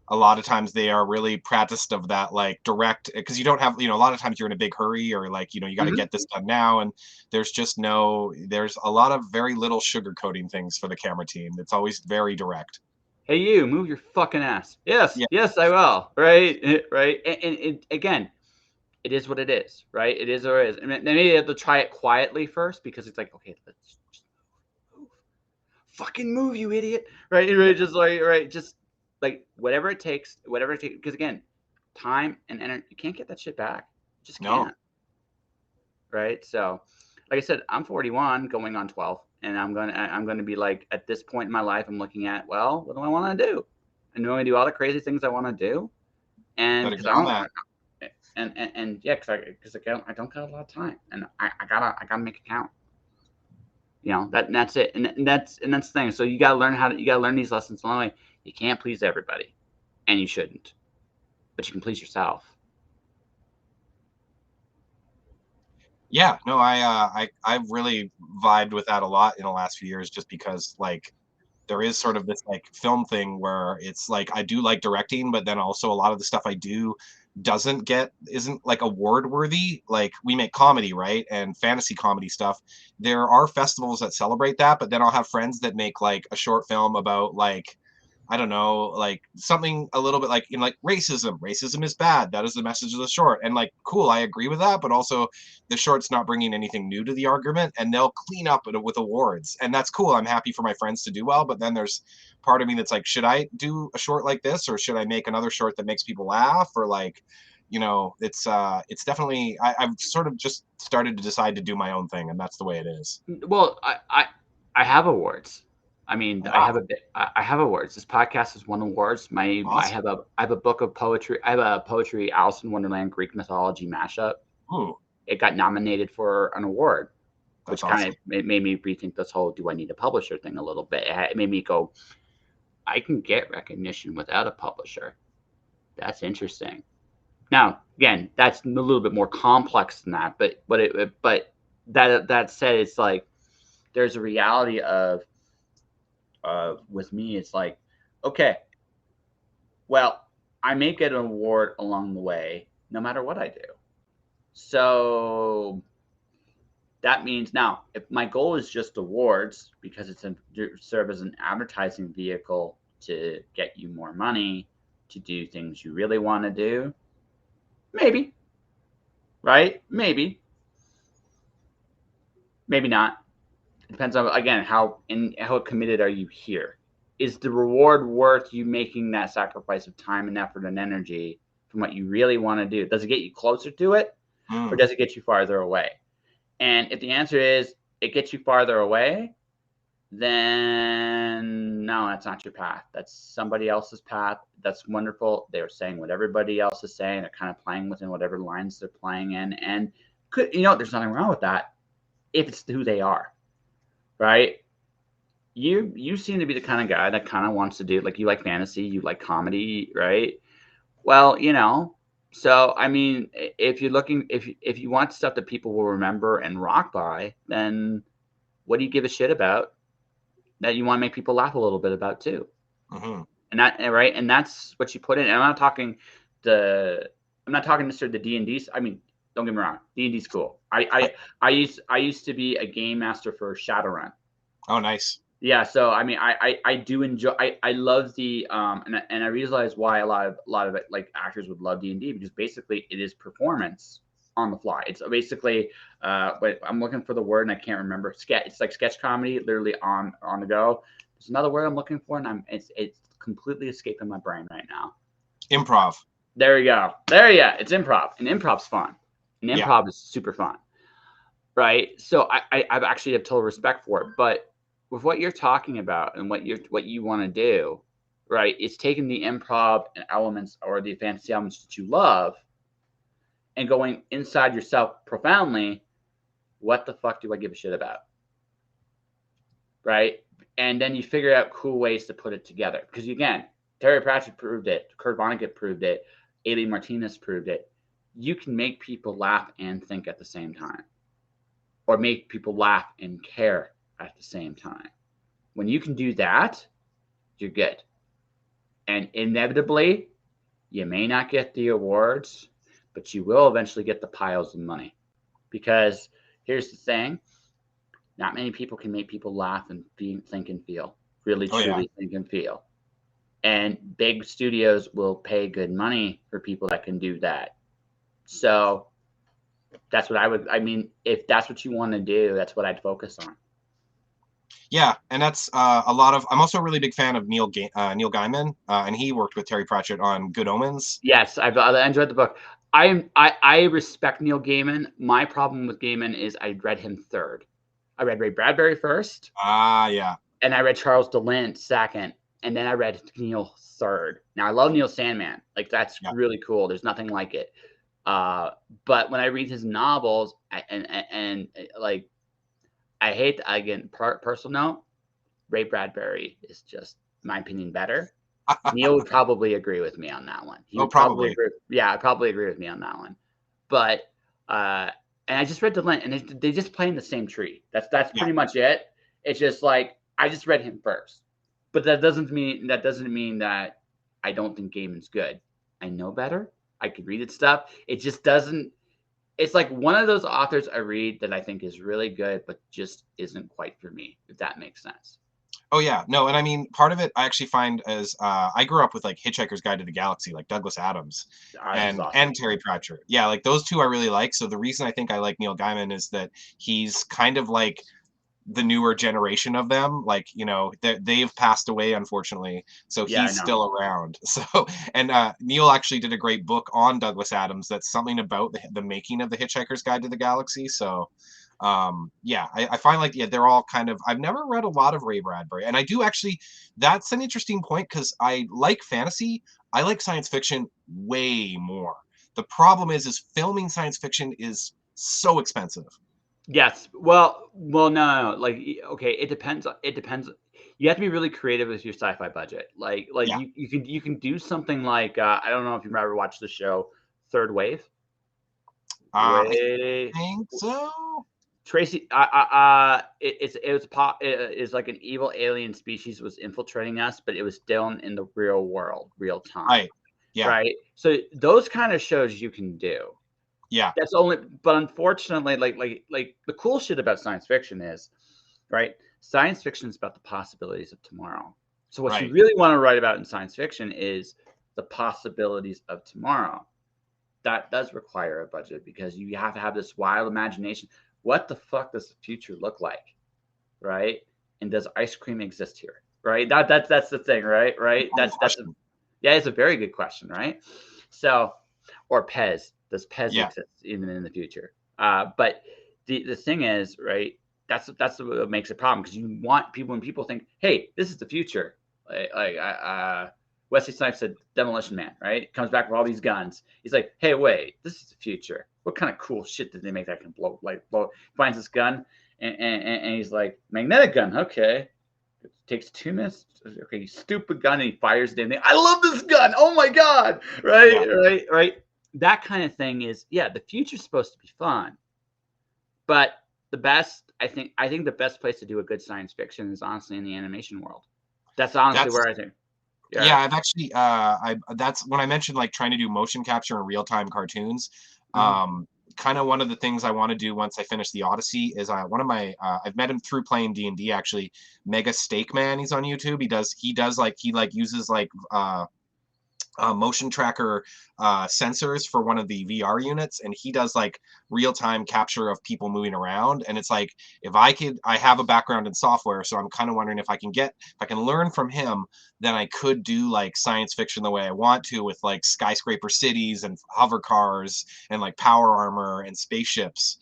S2: a lot of times they are really practiced of that like direct, because you don't have, a lot of times you're in a big hurry, or like, you got to
S1: Mm-hmm.
S2: get this done now, and there's a lot of very little sugarcoating things for the camera team. It's always very direct.
S1: Hey, you move your fucking ass. Yes,
S2: Yeah.
S1: yes, I will. Right, right. And again, it is what it is. Right, it is or it is. And maybe you have to try it quietly first because it's like, okay, let's just move. Fucking move, you idiot. Right, right. Just like right, just like whatever it takes, whatever it takes. Because again, time and energy, you can't get that shit back. You just
S2: No.
S1: can't. Right. So, like I said, I'm 41, going on 12, and I'm gonna be like at this point in my life, I'm looking at, well, what do I want to do? And do I do all the crazy things I want to do? And
S2: Gotta
S1: because
S2: get
S1: I
S2: on
S1: don't,
S2: that.
S1: and yeah, because I don't got a lot of time, and I gotta make it count. And that's it, and that's the thing. So you gotta learn these lessons along the way. You can't please everybody, and you shouldn't, but you can please yourself.
S2: Yeah, no, I've really vibed with that a lot in the last few years, just because like there is sort of this like film thing where it's like I do like directing, but then also a lot of the stuff I do isn't like award worthy. Like we make comedy, right? And fantasy comedy stuff. There are festivals that celebrate that, but then I'll have friends that make like a short film about like, I don't know, like something a little bit like like racism. Racism is bad. That is the message of the short. And like, cool, I agree with that, but also the short's not bringing anything new to the argument, and they'll clean up it with awards. And that's cool. I'm happy for my friends to do well, but then there's part of me that's like, should I do a short like this, or should I make another short that makes people laugh, or like, it's definitely I've sort of just started to decide to do my own thing, and that's the way it is.
S1: Well, I have awards. I mean, I have
S2: Wow.
S1: a bit. I have awards. This podcast has won awards.
S2: Awesome.
S1: I have a book of poetry. I have a poetry Alice in Wonderland Greek mythology mashup.
S2: Ooh,
S1: It got nominated for an award,
S2: that's
S1: which kind
S2: awesome.
S1: of made me rethink this whole "do I need a publisher" thing a little bit. It made me go, I can get recognition without a publisher. That's interesting. Now, again, that's a little bit more complex than that, but that said, it's like there's a reality of with me. It's like, okay, well, I may get an award along the way, no matter what I do. So that means now, if my goal is just awards because it's serve as an advertising vehicle to get you more money to do things you really want to do, maybe, right? Maybe not. It depends on, again, how committed are you here. Is the reward worth you making that sacrifice of time and effort and energy from what you really want to do? Does it get you closer to it, or
S2: Mm,
S1: does it get you farther away? And if the answer is it gets you farther away, then no, that's not your path. That's somebody else's path. That's wonderful. They're saying what everybody else is saying. They're kind of playing within whatever lines they're playing in. And there's nothing wrong with that if it's who they are, right? You seem to be the kind of guy that kind of wants to do, like, you like fantasy, you like comedy, right? Well, so I mean, if you're looking, if you want stuff that people will remember and rock by, then what do you give a shit about that you want to make people laugh a little bit about too?
S2: hmm
S1: And that right, and that's what you put in. And the I'm not talking necessarily the D&D. I mean, don't get me wrong, D&D's cool. I used to be a game master for Shadowrun.
S2: Oh, nice.
S1: Yeah, so I mean, I do enjoy. I love the and I realize why a lot of it, like, actors would love D&D, because basically it is performance on the fly. It's basically but I'm looking for the word and I can't remember. Sketch. It's like sketch comedy, literally on the go. There's another word I'm looking for, and it's completely escaping my brain right now.
S2: Improv.
S1: There you go. There, yeah, it's improv, and improv's fun, and
S2: Yeah.
S1: improv is super fun, right? So I've actually have total respect for it. But with what you're talking about and what you want to do, right? It's taking the improv and elements, or the fantasy elements that you love, and going inside yourself profoundly. What the fuck do I give a shit about? Right? And then you figure out cool ways to put it together. Because again, Terry Pratchett proved it, Kurt Vonnegut proved it, Ailey Martinez proved it. You can make people laugh and think at the same time, or make people laugh and care at the same time. When you can do that, you're good. And inevitably, you may not get the awards, but you will eventually get the piles of money. Because here's the thing, not many people can make people laugh and think and feel, really,
S2: Oh, yeah.
S1: truly think and feel. And big studios will pay good money for people that can do that. So that's what I mean, if that's what you want to do, that's what I'd focus on.
S2: Yeah, and that's a lot of. I'm also a really big fan of Neil Gaiman, and he worked with Terry Pratchett on Good Omens.
S1: Yes, I enjoyed the book. I respect Neil Gaiman. My problem with Gaiman is I read him third. I read Ray Bradbury first,
S2: Ah, yeah,
S1: and I read Charles DeLint second, and then I read Neil third. Now I love Neil Sandman. Like, that's
S2: yeah.
S1: really cool. There's nothing like it. But when I read his novels, and like, I hate to, again, personal note, Ray Bradbury is just, in my opinion, better. Neil would probably agree with me on that one. He
S2: Oh,
S1: would probably
S2: probably.
S1: agree. Yeah, I'd probably agree with me on that one. But and I just read DeLint, and they just play in the same tree. That's
S2: Yeah,
S1: pretty much it. It's just like, I just read him first, but that doesn't mean that I don't think Gaiman's good. I know better. I could read his stuff. It just doesn't. It's like one of those authors I read that I think is really good, but just isn't quite for me. If that makes sense.
S2: oh yeah, no, and I mean part of it I actually find as I grew up with like Hitchhiker's Guide to the Galaxy, like Douglas Adams
S1: This is
S2: and
S1: awesome.
S2: Terry Pratchett. Yeah, like those two I really like. So the reason I think I like Neil Gaiman is that he's kind of like the newer generation of them. Like, they've passed away, unfortunately, so
S1: Yeah, I
S2: he's
S1: know.
S2: still around. So, and Neil actually did a great book on Douglas Adams that's something about the making of the Hitchhiker's Guide to the Galaxy. So Yeah, I find like, yeah, they're all kind of, I've never read a lot of Ray Bradbury, and I do actually, that's an interesting point because I like fantasy, I like science fiction way more. The problem is filming science fiction is so expensive.
S1: Yes. Well, no. Like, okay, it depends. It depends. You have to be really creative with your sci-fi budget. Like
S2: Yeah,
S1: you can do something like I don't know if you've ever watched the show Third Wave.
S2: I
S1: Way
S2: think so.
S1: Tracy, it was is like an evil alien species was infiltrating us, but it was still in the real world, real time,
S2: Right. Yeah.
S1: right? So those kind of shows you can do.
S2: Yeah.
S1: That's only, but unfortunately, like the cool shit about science fiction is, right? Science fiction is about the possibilities of tomorrow. So what you
S2: Right.
S1: really want to write about in science fiction is the possibilities of tomorrow. That does require a budget because you have to have this wild imagination. What the fuck does the future look like, right? And does ice cream exist here, right? That's the thing, right? Right? That's a,
S2: Question.
S1: yeah, it's a very good question, right? So, or Pez, does Pez
S2: Yeah.
S1: exist even in the future? But the thing is, right? That's what makes it a problem because you want people when people think, hey, this is the future. Wesley Snipes said Demolition Man, right? Comes back with all these guns. He's like, hey, wait, this is the future. What kind of cool shit did they make that can blow? Like, blow? Finds this gun, and he's like, magnetic gun, okay. It takes 2 minutes. Okay, stupid gun, and he fires the damn thing. I love this gun. Oh my god!
S2: Yeah.
S1: Right. That kind of thing is, yeah, the future's supposed to be fun, but I think the best place to do a good science fiction is honestly in the animation world. That's honestly
S2: That's
S1: where I think.
S2: yeah,
S1: Yeah.
S2: I've actually I that's when I mentioned like trying to do motion capture and real-time cartoons.
S1: Mhm.
S2: Kind of one of the things I want to do once I finish the Odyssey is one of my I've met him through playing D&D actually. Mega Steak Man, he's on YouTube. He uses like motion tracker sensors for one of the VR units, and he does like real time capture of people moving around. And it's like, if I have a background in software, so I'm kind of wondering if I can learn from him, then I could do like science fiction the way I want to with like skyscraper cities and hover cars and like power armor and spaceships.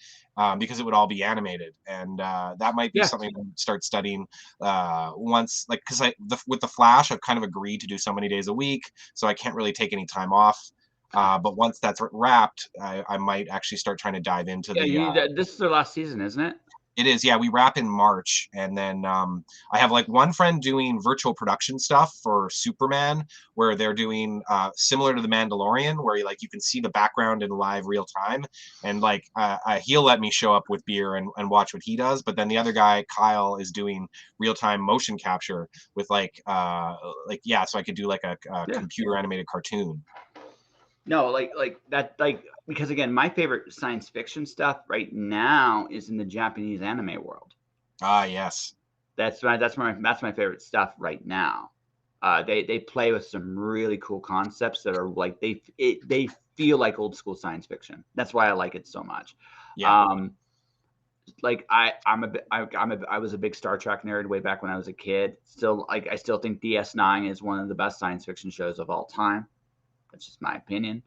S2: Because it would all be animated, and that might be
S1: Yeah.
S2: something to start studying once, like, because with the Flash, I've kind of agreed to do so many days a week, so I can't really take any time off. But once that's wrapped, I might actually start trying to dive into
S1: Yeah.
S2: the.
S1: This is their last season, isn't it?
S2: It is, yeah. We wrap in March, and then I have like one friend doing virtual production stuff for Superman, where they're doing similar to the Mandalorian, where you can see the background in live real time, and like he'll let me show up with beer and watch what he does. But then the other guy, Kyle, is doing real time motion capture with like yeah, so I could do like a
S1: Yeah.
S2: computer animated cartoon.
S1: No, like that, like because again, my favorite science fiction stuff right now is in the Japanese anime world.
S2: Ah, yes.
S1: That's my favorite stuff right now. They play with some really cool concepts that are like they feel like old school science fiction. That's why I like it so much.
S2: Yeah.
S1: Um, like I was a big Star Trek nerd way back when I was a kid. Still, like I still think DS9 is one of the best science fiction shows of all time. That's just my opinion.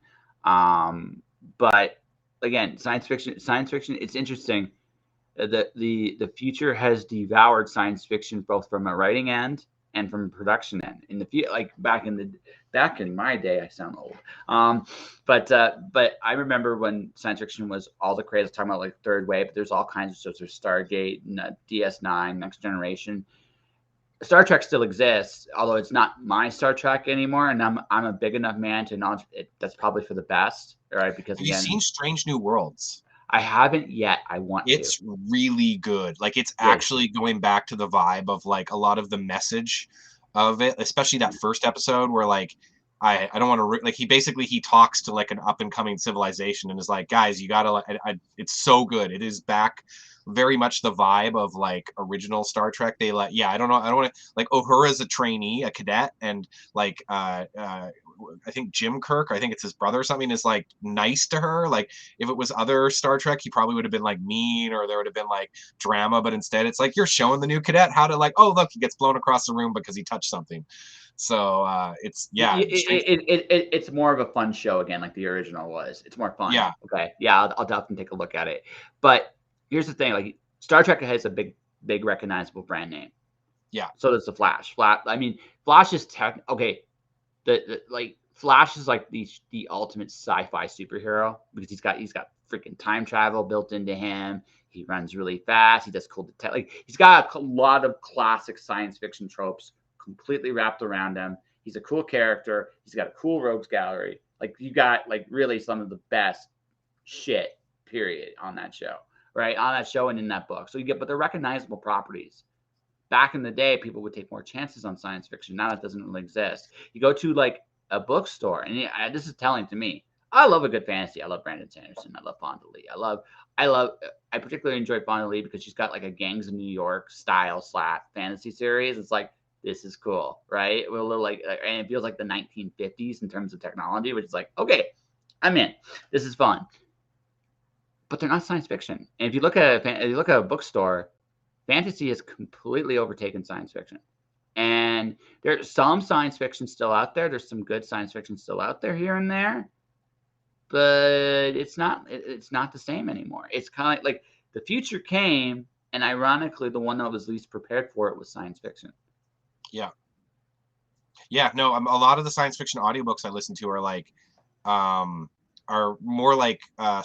S1: But again, science fiction, it's interesting. The future has devoured science fiction both from a writing end and from a production end. In the like back in my day, I sound old. But I remember when science fiction was all the craze. Talking about like Third Wave, but there's all kinds of shows. There's Stargate, and, DS9, Next Generation. Star Trek still exists, although it's not my Star Trek anymore, and I'm a big enough man to acknowledge that's probably for the best, right? Because
S2: Have you
S1: again,
S2: seen Strange New Worlds?
S1: I haven't yet. I want to.
S2: It's really good. Like, it's
S1: Good.
S2: actually going back to the vibe of like a lot of the message of it, especially that first episode where like I don't want to like he talks to like an up and coming civilization and is like, guys, you gotta it's so good. It is back very much the vibe of like original Star Trek. They like, yeah, I don't know, I don't want to like Uhura's a trainee, a cadet, and like I think Jim Kirk, I think it's his brother or something, is like nice to her. Like, if it was other Star Trek, he probably would have been like mean, or there would have been like drama. But instead, it's like you're showing the new cadet how to like, oh look, he gets blown across the room because he touched something. So it's yeah,
S1: It's more of a fun show again, like the original was. It's more fun.
S2: yeah,
S1: Okay, yeah, I'll definitely take a look at it. But here's the thing, like Star Trek has a big recognizable brand name.
S2: Yeah.
S1: So does the Flash. I mean, Flash is okay. The like Flash is like the ultimate sci-fi superhero because he's got freaking time travel built into him. He runs really fast. He does cool detect. Like he's got a lot of classic science fiction tropes completely wrapped around him. He's a cool character. He's got a cool rogues gallery. Like you got like really some of the best shit period on that show, right? On that show and in that book. So you get, but they're recognizable properties. Back in the day, people would take more chances on science fiction. Now that doesn't really exist. You go to like a bookstore, and this is telling to me. I love a good fantasy. I love Brandon Sanderson. I love Fonda Lee. I particularly enjoy Fonda Lee because she's got like a Gangs of New York style slap fantasy series. It's like, this is cool, right? We're a little like, and it feels like the 1950s in terms of technology, which is like, okay, I'm in. This is fun. But they're not science fiction. And if you look at a bookstore, fantasy has completely overtaken science fiction. And there's some science fiction still out there. There's some good science fiction still out there here and there, but it's not the same anymore. It's kind of like the future came, and ironically, the one that was least prepared for it was science fiction.
S2: Yeah. Yeah, no, a lot of the science fiction audiobooks I listen to are like are more like I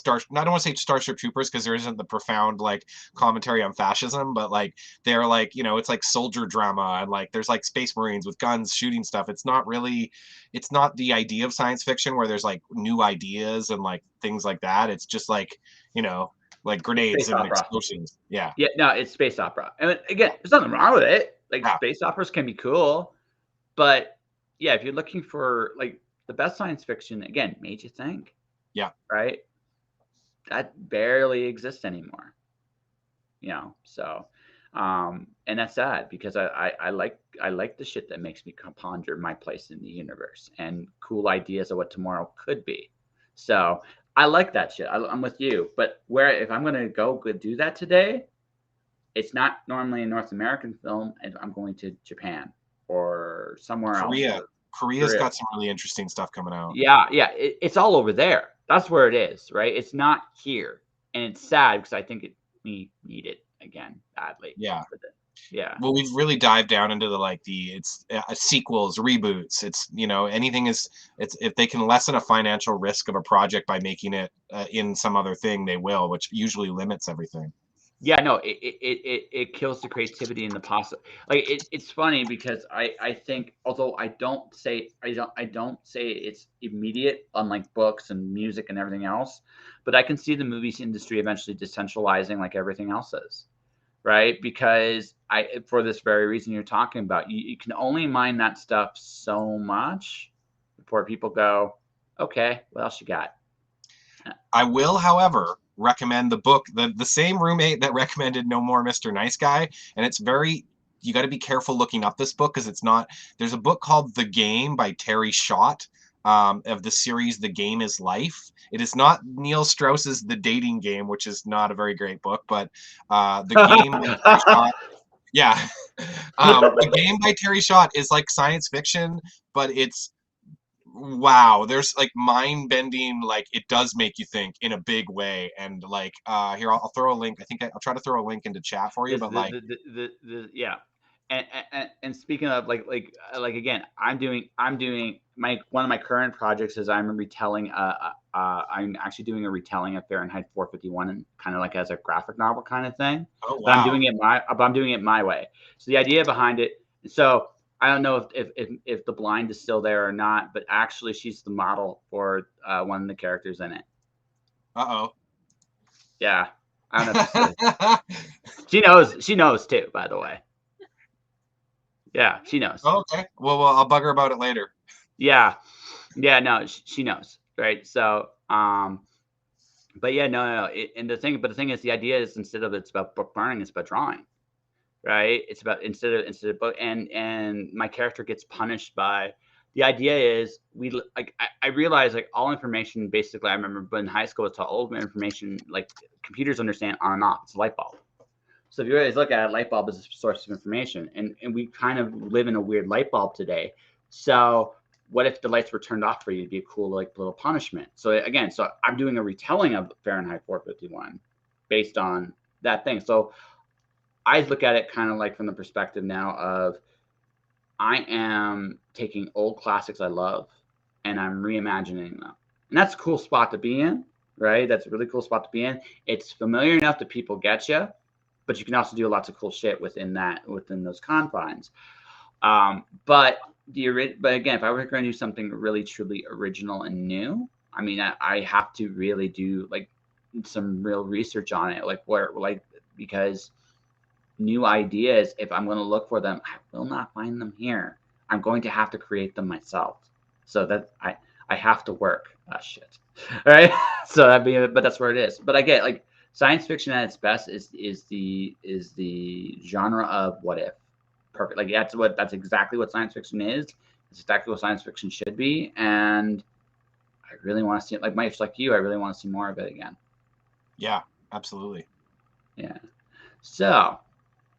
S2: don't want to say Starship Troopers because there isn't the profound like commentary on fascism, but like they're like, you know, it's like soldier drama, and like there's like space marines with guns shooting stuff. It's not the idea of science fiction where there's like new ideas and like things like that. It's just like, you know, like grenades
S1: Space
S2: and
S1: opera.
S2: explosions. Yeah.
S1: Yeah, no, it's space opera. And again, there's nothing wrong with it. Like
S2: Yeah.
S1: space operas can be cool, but yeah, if you're looking for like the best science fiction, again, made you think.
S2: Yeah.
S1: Right? That barely exists anymore. You know, so and that's sad because I like the shit that makes me ponder my place in the universe and cool ideas of what tomorrow could be. So I like that shit. I'm with you. But where if I'm gonna go do that today, it's not normally a North American film. I'm going to Japan or somewhere else.
S2: Korea's got some really interesting stuff coming out.
S1: Yeah, it's all over there. That's where it is, right? It's not here, and it's sad because I think we need it again badly.
S2: Yeah.
S1: Yeah.
S2: Well, we've really dived down into it's sequels, reboots. It's, you know, it's if they can lessen a financial risk of a project by making it in some other thing, they will, which usually limits everything.
S1: Yeah, no, it kills the creativity and the possible. Like it's funny because I think, although I don't say it's immediate, unlike books and music and everything else, but I can see the movies industry eventually decentralizing like everything else is, right? Because for this very reason you're talking about, you can only mine that stuff so much before people go, okay, what else you got?
S2: I will, however, recommend the book, the same roommate that recommended No More Mr. Nice Guy, and it's very, you got to be careful looking up this book because it's not, there's a book called The Game by Terry Schott, of the series The Game is Life. It is not Neil Strauss's The Dating Game, which is not a very great book, but The Game by Terry Schott, yeah. The Game by Terry Schott is like science fiction, but it's, wow, there's like mind bending, like it does make you think in a big way. And like here, I'll throw a link. I think I'll try to throw a link into chat for you, but like
S1: yeah. And speaking of like again, I'm doing my one of my current projects is I'm retelling I'm actually doing a retelling of Fahrenheit 451 and kind of like as a graphic novel kind of thing.
S2: oh wow.
S1: But I'm doing it my way. So the idea behind it, so I don't know if the blind is still there or not, but actually she's the model for one of the characters in it.
S2: Uh-oh.
S1: Yeah. I don't know if she knows. She knows too, by the way. Yeah, she knows.
S2: Oh, okay. Well, I'll bug her about it later.
S1: Yeah. Yeah, no, she knows. Right. So, but yeah, no. And the thing is, the idea is instead of it's about book burning, it's about drawing. Right. It's about instead of book, and my character gets punished by. The idea is I realize like all information basically I remember, but in high school it's all information like computers understand on and off. It's a light bulb. So if you always look at it, light bulb is a source of information, and we kind of live in a weird light bulb today. So what if the lights were turned off for you? It'd be a cool like little punishment. So again, so I'm doing a retelling of Fahrenheit 451, based on that thing. So I look at it kind of like from the perspective now of I am taking old classics I love and I'm reimagining them. And that's a cool spot to be in, right? That's a really cool spot to be in. It's familiar enough that people get you, but you can also do lots of cool shit within those confines. But again, if I were going to do something really truly original and new, I mean, I have to really do like some real research on it, because new ideas, if I'm going to look for them, I will not find them here. I'm going to have to create them myself. So that I have to work. Shit. All right. So but that's where it is. But I get like science fiction at its best is the genre of what if. Perfect. Like that's exactly what science fiction is. It's exactly what science fiction should be. And I really want to see it. Like Mike's like you, I really want to see more of it again.
S2: Yeah, absolutely.
S1: Yeah. So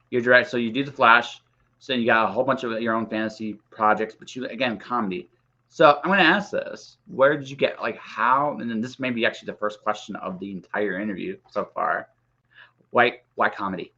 S1: you're direct. So you do the Flash. So you got a whole bunch of your own fantasy projects, but you again comedy. So I'm going to ask this: where did you get how? And then this may be actually the first question of the entire interview so far. Why comedy?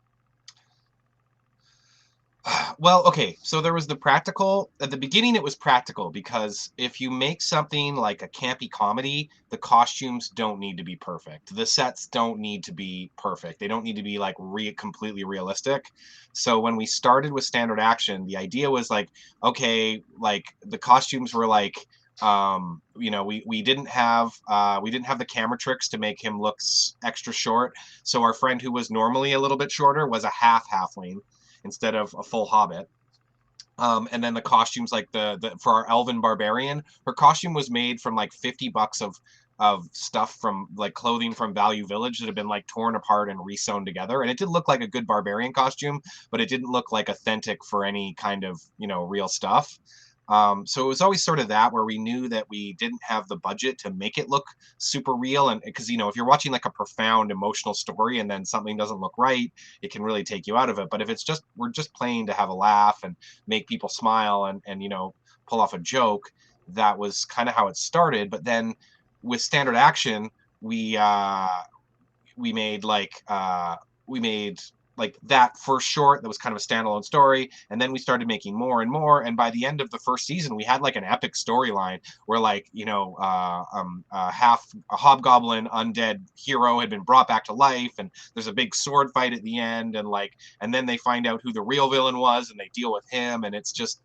S2: Well, okay, so there was the practical. At the beginning, it was practical because if you make something like a campy comedy, the costumes don't need to be perfect. The sets don't need to be perfect. They don't need to be like completely realistic. So when we started with Standard Action, the idea was like, okay, like the costumes were like, we didn't have the camera tricks to make him look extra short. So our friend who was normally a little bit shorter was a halfling instead of a full hobbit. And then the costumes, like the for our elven barbarian, her costume was made from like $50 of stuff from like clothing from Value Village that had been like torn apart and resewn together. And it did look like a good barbarian costume, but it didn't look like authentic for any kind of, real stuff. So it was always sort of that where we knew that we didn't have the budget to make it look super real. And because, if you're watching like a profound emotional story and then something doesn't look right, it can really take you out of it. But if we're just playing to have a laugh and make people smile and pull off a joke, that was kind of how it started. But then with Standard Action, we made that first short that was kind of a standalone story, and then we started making more and more, and by the end of the first season we had like an epic storyline where half a hobgoblin undead hero had been brought back to life, and there's a big sword fight at the end, and then they find out who the real villain was and they deal with him, and it's just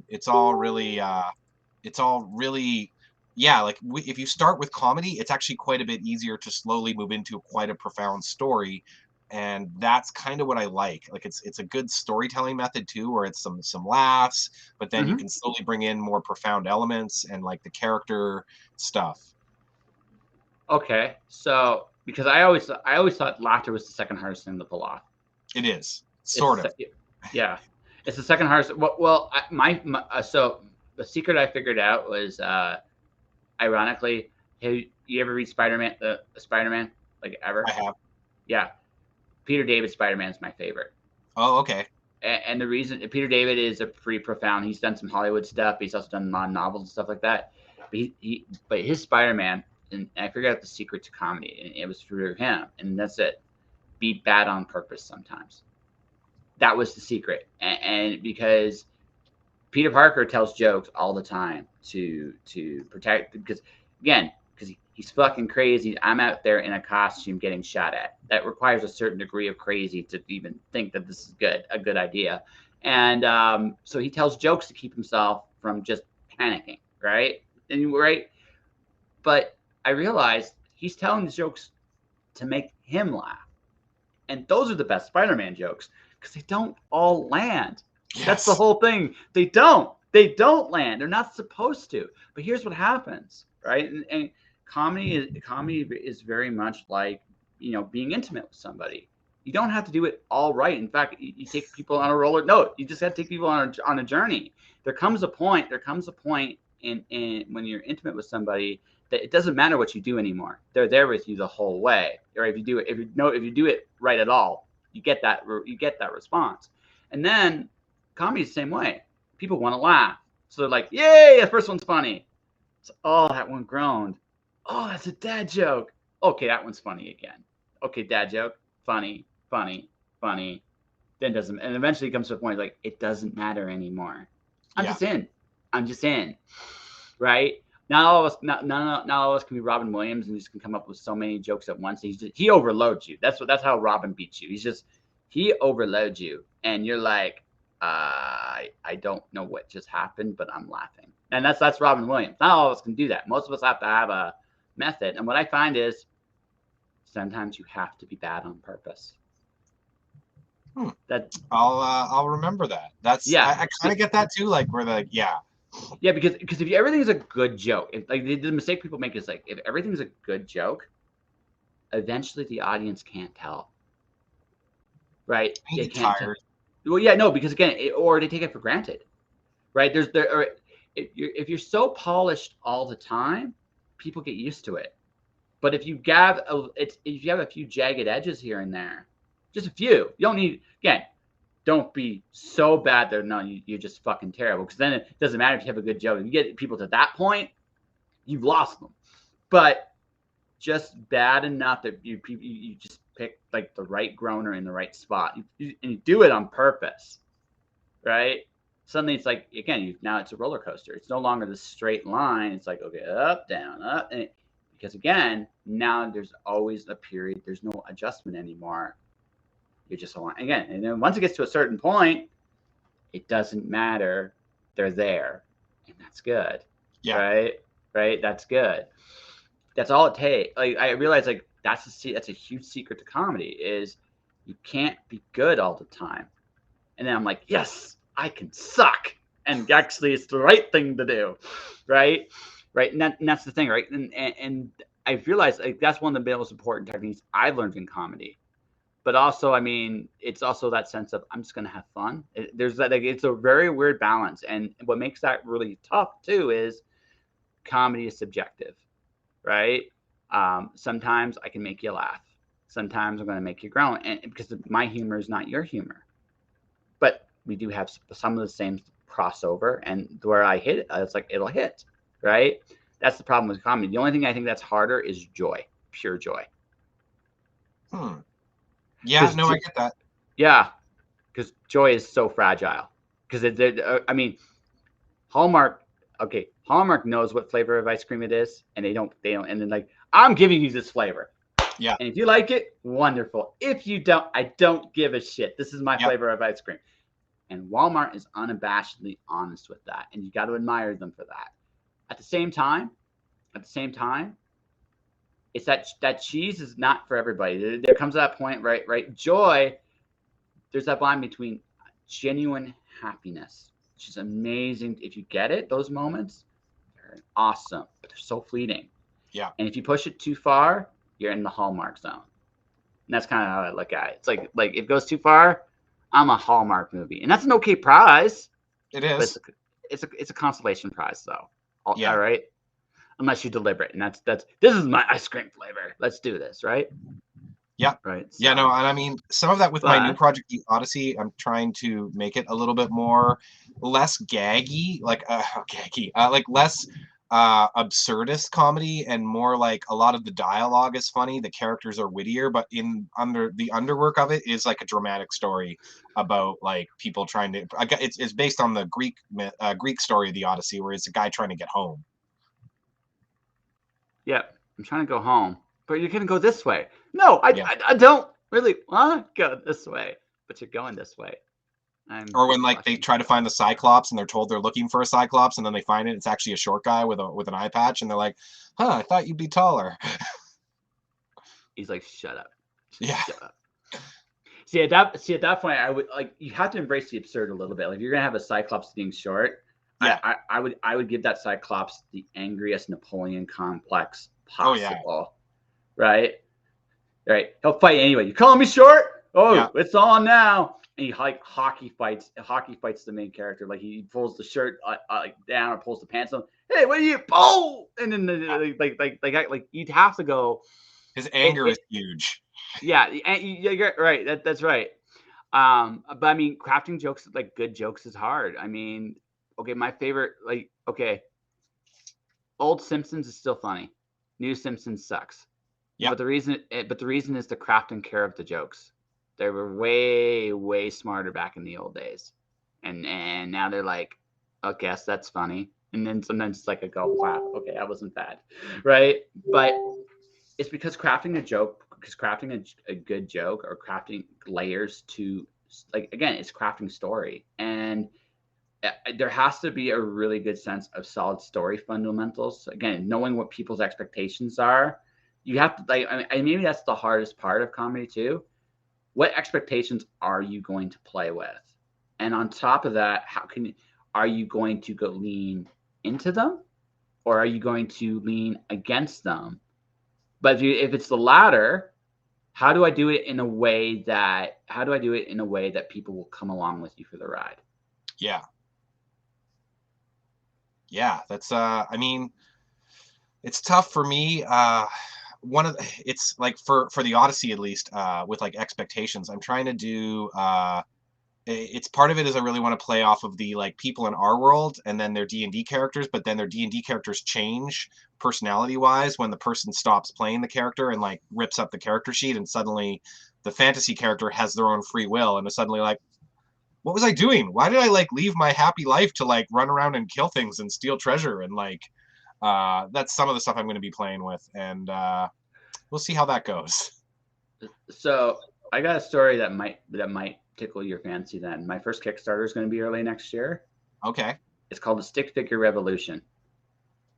S2: it's all really yeah, like if you start with comedy, it's actually quite a bit easier to slowly move into quite a profound story, and that's kind of what I like. Like it's a good storytelling method too, where it's some laughs, but then you can slowly bring in more profound elements and like the character stuff.
S1: Okay, so because I always thought laughter was the second hardest thing to pull off.
S2: It is sort of.
S1: Yeah, it's the second hardest. Well, so the secret I figured out was ironically, have you ever read Spider-Man, the Spider-Man, like ever?
S2: I have.
S1: Yeah. Peter David Spider-Man is my favorite.
S2: Oh, okay.
S1: And the reason Peter David is a pretty profound. He's done some Hollywood stuff. He's also done novels and stuff like that. But his Spider-Man, and I figured out the secret to comedy, and it was through him. And that's it. Be bad on purpose sometimes. That was the secret. And because Peter Parker tells jokes all the time to protect, because he's fucking crazy. I'm out there in a costume getting shot at. That requires a certain degree of crazy to even think that this is a good idea. And so he tells jokes to keep himself from just panicking, right? But I realized he's telling the jokes to make him laugh. And those are the best Spider-Man jokes because they don't all land. Yes. That's the whole thing. They don't land. They're not supposed to. But here's what happens, right? And comedy is very much like, being intimate with somebody. You don't have to do it all right. In fact, you take people on a roller. No, you just have to take people on a journey. There comes a point in when you're intimate with somebody that it doesn't matter what you do anymore. They're there with you the whole way. Or if you do it right at all, you get that response. And then comedy is the same way. People want to laugh. So they're like, yay, the first one's funny. So, oh, that one groaned. Oh, that's a dad joke. Okay, that one's funny again. okay, dad joke, funny, funny, funny. Then doesn't, and eventually it comes to a point like it doesn't matter anymore. I'm
S2: Yeah.
S1: just in. I'm just in. Right? Not all of us, not all of us can be Robin Williams and just can come up with so many jokes at once. He overloads you. That's how Robin beats you. He overloads you, and you're like, I don't know what just happened, but I'm laughing. And that's Robin Williams. Not all of us can do that. Most of us have to have a method. And what I find is sometimes you have to be bad on purpose. That
S2: I'll remember that. That's
S1: yeah.
S2: I kind of get that too. Like where the
S1: Yeah, because if everything's a good joke, if like the mistake people make is like if everything's a good joke, eventually the audience can't tell, right?
S2: I
S1: They
S2: get
S1: can't tell.
S2: tired.
S1: Well, yeah, no, because again, or they take it for granted, right? Or if you're so polished all the time, people get used to it. But if you have a few jagged edges here and there, just a few, you don't need again. Don't be so bad that no, you're just fucking terrible. Because then it doesn't matter if you have a good joke. If you get people to that point, you've lost them. But just bad enough that you just pick like the right groaner in the right spot, and you do it on purpose, right? Suddenly it's like again, now it's a roller coaster. It's no longer the straight line. It's like okay, up, down, up, because again, now there's always a period. There's no adjustment anymore. You're just along again, and then once it gets to a certain point, it doesn't matter. They're there, and that's good.
S2: Yeah.
S1: Right. That's good. That's all it takes. Like I realize, like that's a huge secret to comedy is you can't be good all the time. And then I'm like, yes, I can suck, and actually, it's the right thing to do, right? Right, and that's the thing, right? And I realized like that's one of the most important techniques I've learned in comedy. But also, I mean, it's also that sense of I'm just gonna have fun. There's that like it's a very weird balance, and what makes that really tough too is comedy is subjective, right? Sometimes I can make you laugh. Sometimes I'm gonna make you groan, and because my humor is not your humor, but we do have some of the same crossover, and where I hit it, it's like it'll hit, right? That's the problem with comedy. The only thing I think that's harder is joy, pure joy.
S2: Yeah, no, I get that.
S1: Yeah, because joy is so fragile. Because I mean, Hallmark. Okay, Hallmark knows what flavor of ice cream it is, and they don't. And then like, I'm giving you this flavor.
S2: Yeah.
S1: And if you like it, wonderful. If you don't, I don't give a shit. This is my flavor of ice cream. And Walmart is unabashedly honest with that, and you got to admire them for that. At the same time, it's that cheese is not for everybody. There comes that point, right? Joy, there's that line between genuine happiness, which is amazing. If you get it, those moments, they're awesome, but they're so fleeting.
S2: Yeah.
S1: And if you push it too far, you're in the Hallmark zone. And that's kind of how I look at it. It's like if it goes too far, I'm a Hallmark movie, and that's an okay prize.
S2: It is.
S1: It's a consolation prize, though.
S2: Yeah.
S1: All right. Unless you deliver it, and that's this is my ice cream flavor. Let's do this, right?
S2: Yeah.
S1: Right.
S2: So. Yeah, no, and I mean some of that with my new project, The Odyssey, I'm trying to make it a little bit more less gaggy, like less absurdist comedy, and more like a lot of the dialogue is funny, the characters are wittier, but under the underwork of it is like a dramatic story about like people trying to. It's based on the Greek story of the Odyssey, where it's a guy trying to get home.
S1: Yeah, I'm trying to go home, but you're gonna go this way. No, I don't really want to go this way, but you're going this way.
S2: Or when like they try to find the Cyclops and they're told they're looking for a Cyclops, and then they find it, it's actually a short guy with an eye patch, and they're like, "Huh, I thought you'd be taller."
S1: He's like, "Shut up."
S2: Yeah.
S1: Shut up. See at that point, I would like you have to embrace the absurd a little bit. Like if you're gonna have a Cyclops being short,
S2: yeah,
S1: I would give that Cyclops the angriest Napoleon complex possible.
S2: Oh,
S1: yeah. Right. He'll fight anyway. You calling me short? Oh, yeah. It's on now. And he like hockey fights the main character. Like he pulls the shirt like down or pulls the pants on. Hey, what are you? Oh, and then like you'd have to go.
S2: His anger is huge.
S1: Yeah, you're right. That's right. But I mean, crafting jokes like good jokes is hard. I mean, okay, my favorite old Simpsons is still funny. New Simpsons sucks.
S2: Yep.
S1: But the reason is the craft and care of the jokes. They were way, way smarter back in the old days, and now they're like, "I guess that's funny." And then sometimes it's like I go, "Wow, okay, that wasn't bad," right? But it's because crafting a good joke or crafting layers to like again, it's crafting story, and there has to be a really good sense of solid story fundamentals. Again, knowing what people's expectations are, you have to like. I mean, maybe that's the hardest part of comedy too. What expectations are you going to play with? And on top of that, are you going to go lean into them, or are you going to lean against them? But if it's the latter, how do I do it in a way that people will come along with you for the ride?
S2: Yeah. Yeah. That's I mean, it's tough for me. It's like for the Odyssey at least, with like expectations. I'm trying to do it's part of it is I really want to play off of the like people in our world and then their D&D characters, but then their D&D characters change personality wise when the person stops playing the character and like rips up the character sheet, and suddenly the fantasy character has their own free will and is suddenly like, what was I doing? Why did I like leave my happy life to like run around and kill things and steal treasure? And like that's some of the stuff I'm going to be playing with, and we'll see how that goes.
S1: So I got a story that might tickle your fancy. Then my first Kickstarter is going to be early next year.
S2: Okay.
S1: It's called the Stick Figure Revolution,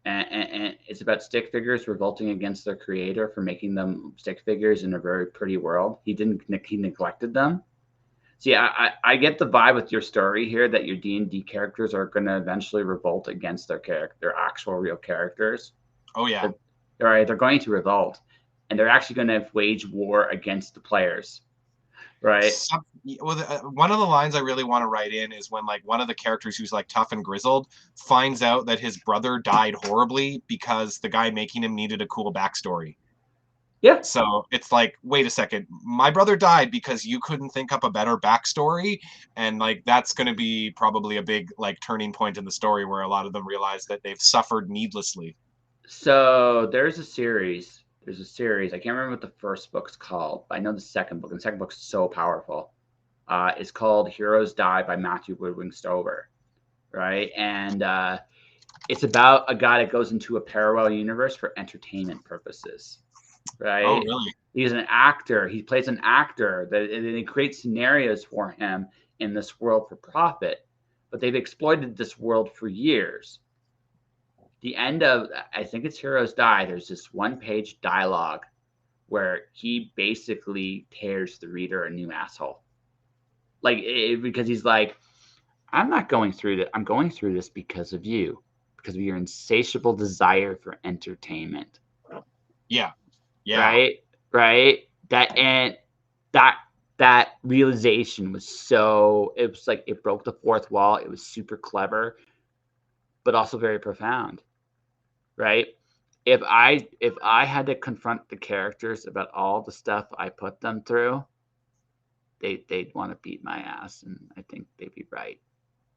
S1: and it's about stick figures revolting against their creator for making them stick figures in a very pretty world. He neglected them. See, I get the vibe with your story here that your D&D characters are going to eventually revolt against their actual real characters.
S2: Oh yeah.
S1: They're going to revolt, and they're actually going to wage war against the players, right?
S2: One of the lines I really want to write in is when like one of the characters who's like tough and grizzled finds out that his brother died horribly because the guy making him needed a cool backstory.
S1: Yeah.
S2: So it's like, wait a second, my brother died because you couldn't think up a better backstory, and like that's going to be probably a big like turning point in the story where a lot of them realize that they've suffered needlessly.
S1: So There's a series. I can't remember what the first book's called, but I know the second book. And the second book's so powerful. It's called Heroes Die by Matthew Woodwing Stover, right? And it's about a guy that goes into a parallel universe for entertainment purposes,
S2: Oh,
S1: right?
S2: really?
S1: He's an actor. He plays an actor that and they create scenarios for him in this world for profit. But they've exploited this world for years. The end of I think it's Heroes Die. There's this one-page dialogue where he basically tears the reader a new asshole. Because he's like, I'm not going through that. I'm going through this because of you, because of your insatiable desire for entertainment.
S2: Yeah. Yeah.
S1: Right? Right? That that realization was so it was like it broke the fourth wall. It was super clever, but also very profound. Right? If I had to confront the characters about all the stuff I put them through, they'd want to beat my ass, and I think they'd be right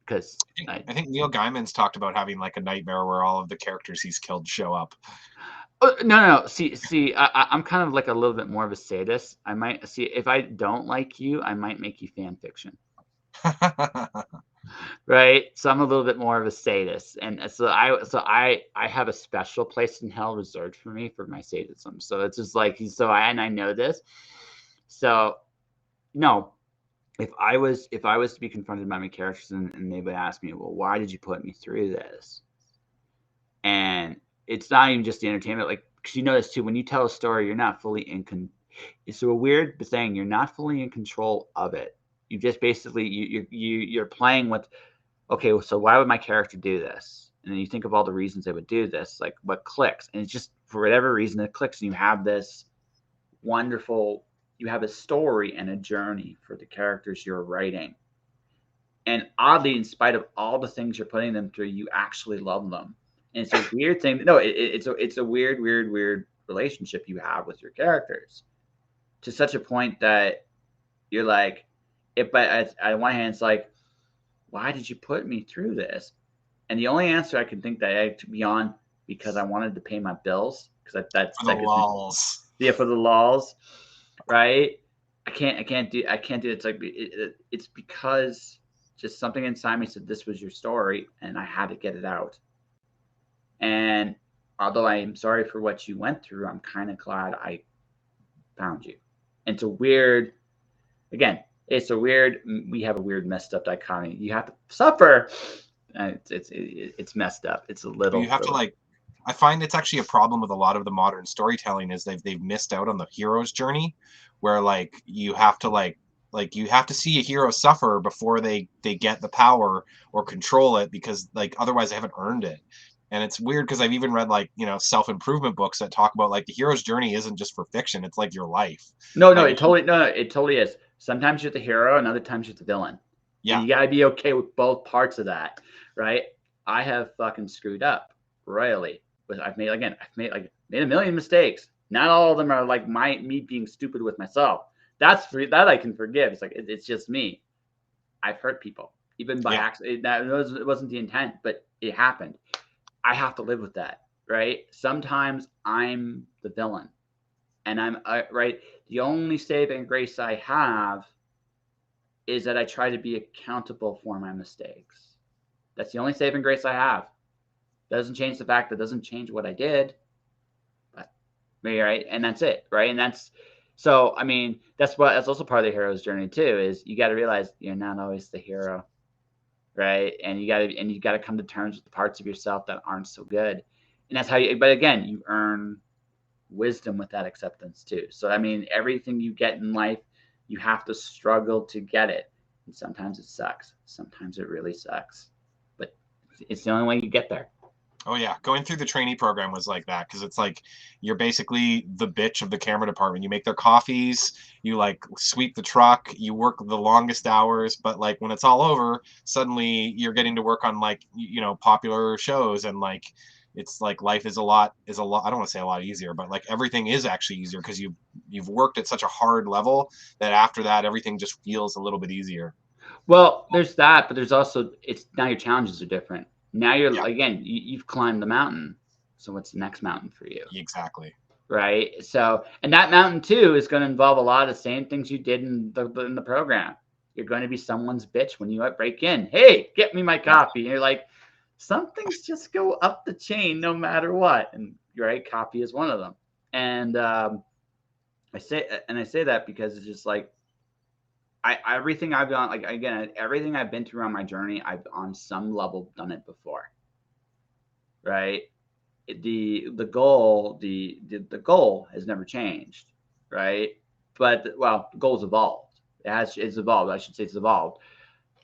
S1: because
S2: I think Neil Gaiman's talked about having like a nightmare where all of the characters he's killed show up.
S1: No. See, I'm kind of like a little bit more of a sadist. I might see if I don't like you, I might make you fan fiction, right? So I'm a little bit more of a sadist, and so I have a special place in hell reserved for me for my sadism. So it's just like I know this. So no, if I was to be confronted by my characters and they would ask me, well, why did you put me through this? And it's not even just the entertainment, like because you notice too when you tell a story, you're not fully it's a weird thing. You're not fully in control of it. You just basically you're playing with okay, so why would my character do this? And then you think of all the reasons they would do this, like what clicks, and it's just for whatever reason it clicks, and you have this wonderful, you have a story and a journey for the characters you're writing. And oddly, in spite of all the things you're putting them through, you actually love them. And it's a weird thing. No, it's a weird relationship you have with your characters to such a point that you're like, but on one hand, it's like, why did you put me through this? And the only answer I can think that I had to be on because I wanted to pay my bills because that's
S2: For the lulls.
S1: Yeah, for the lulls, right? I can't do it. It's like it's because just something inside me said this was your story, and I had to get it out. And although I am sorry for what you went through, I'm kind of glad I found you. And it's a weird, again, it's a weird. We have a weird messed up dichotomy. You have to suffer. It's messed up. It's a
S2: But you
S1: little.
S2: have to like, I find it's actually a problem with a lot of the modern storytelling is they've missed out on the hero's journey, where like you have to like you have to see a hero suffer before they get the power or control it, because like otherwise they haven't earned it. And it's weird because I've even read like, you know, self-improvement books that talk about like the hero's journey isn't just for fiction, it's like your life.
S1: No, no,
S2: Like
S1: it totally is. Sometimes you're the hero, and other times you're the villain. And
S2: yeah,
S1: you gotta be okay with both parts of that, right? I have fucking screwed up royally. But I've made a million mistakes. Not all of them are like me being stupid with myself. That's free, that I can forgive. It's like it's just me. I've hurt people, even by
S2: yeah,
S1: accident. It wasn't the intent, but it happened. I have to live with that, right? Sometimes I'm the villain, and I'm right. The only saving grace I have is that I try to be accountable for my mistakes. That's the only saving grace I have. Doesn't change the fact that doesn't change what I did, but right, and that's it, right? And that's so. I mean, that's also part of the hero's journey too. Is you got to realize you're not always the hero, right? And you got to come to terms with the parts of yourself that aren't so good, and that's how you. But again, you earn wisdom with that acceptance too. So I mean, everything you get in life, you have to struggle to get it, and sometimes it sucks. Sometimes it really sucks, but it's the only way you get there.
S2: oh yeah, going through the trainee program was like that because it's like you're basically the bitch of the camera department. You make their coffees, you like sweep the truck, you work the longest hours, but like when it's all over, suddenly you're getting to work on like you know popular shows, and like it's like life is a lot I don't want to say a lot easier, but like everything is actually easier because you've worked at such a hard level that after that everything just feels a little bit easier.
S1: Well, there's that, but there's also it's now your challenges are different. Now you're
S2: Yeah,
S1: again, you've climbed the mountain. So what's the next mountain for you?
S2: exactly.
S1: Right? So, and that mountain too is going to involve a lot of the same things you did in the program. You're going to be someone's bitch when you break in. Hey, get me my
S2: Yeah.
S1: coffee. And you're like, some things just go up the chain no matter what. And right, coffee is one of them. And I say that because it's just like everything I've done, like again, everything I've been through on my journey, I've on some level done it before. Right? The goal the goal has never changed, right? But well, the goal's evolved. It's evolved. I should say it's evolved.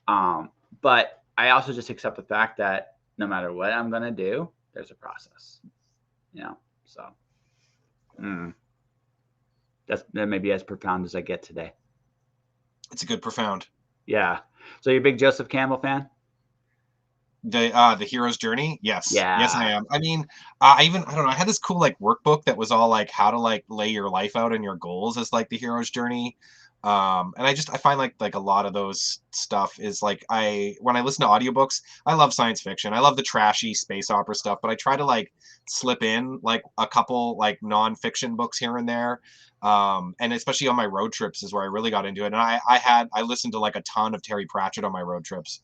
S1: Um, but I also just accept the fact that no matter what I'm gonna do, there's a process. You know, so mm, that may be as profound as I get today.
S2: It's a good profound.
S1: Yeah. So you're a big Joseph Campbell fan?
S2: The hero's journey, yes I
S1: Yeah.
S2: am. I mean, I don't know, I had this cool like workbook that was all like how to like lay your life out and your goals as like the hero's journey. And I find like a lot of those stuff is like when I listen to audiobooks, I love science fiction, I love the trashy space opera stuff, but I try to like slip in like a couple like non-fiction books here and there. And especially on my road trips is where I really got into it, and I listened to like a ton of Terry Pratchett on my road trips.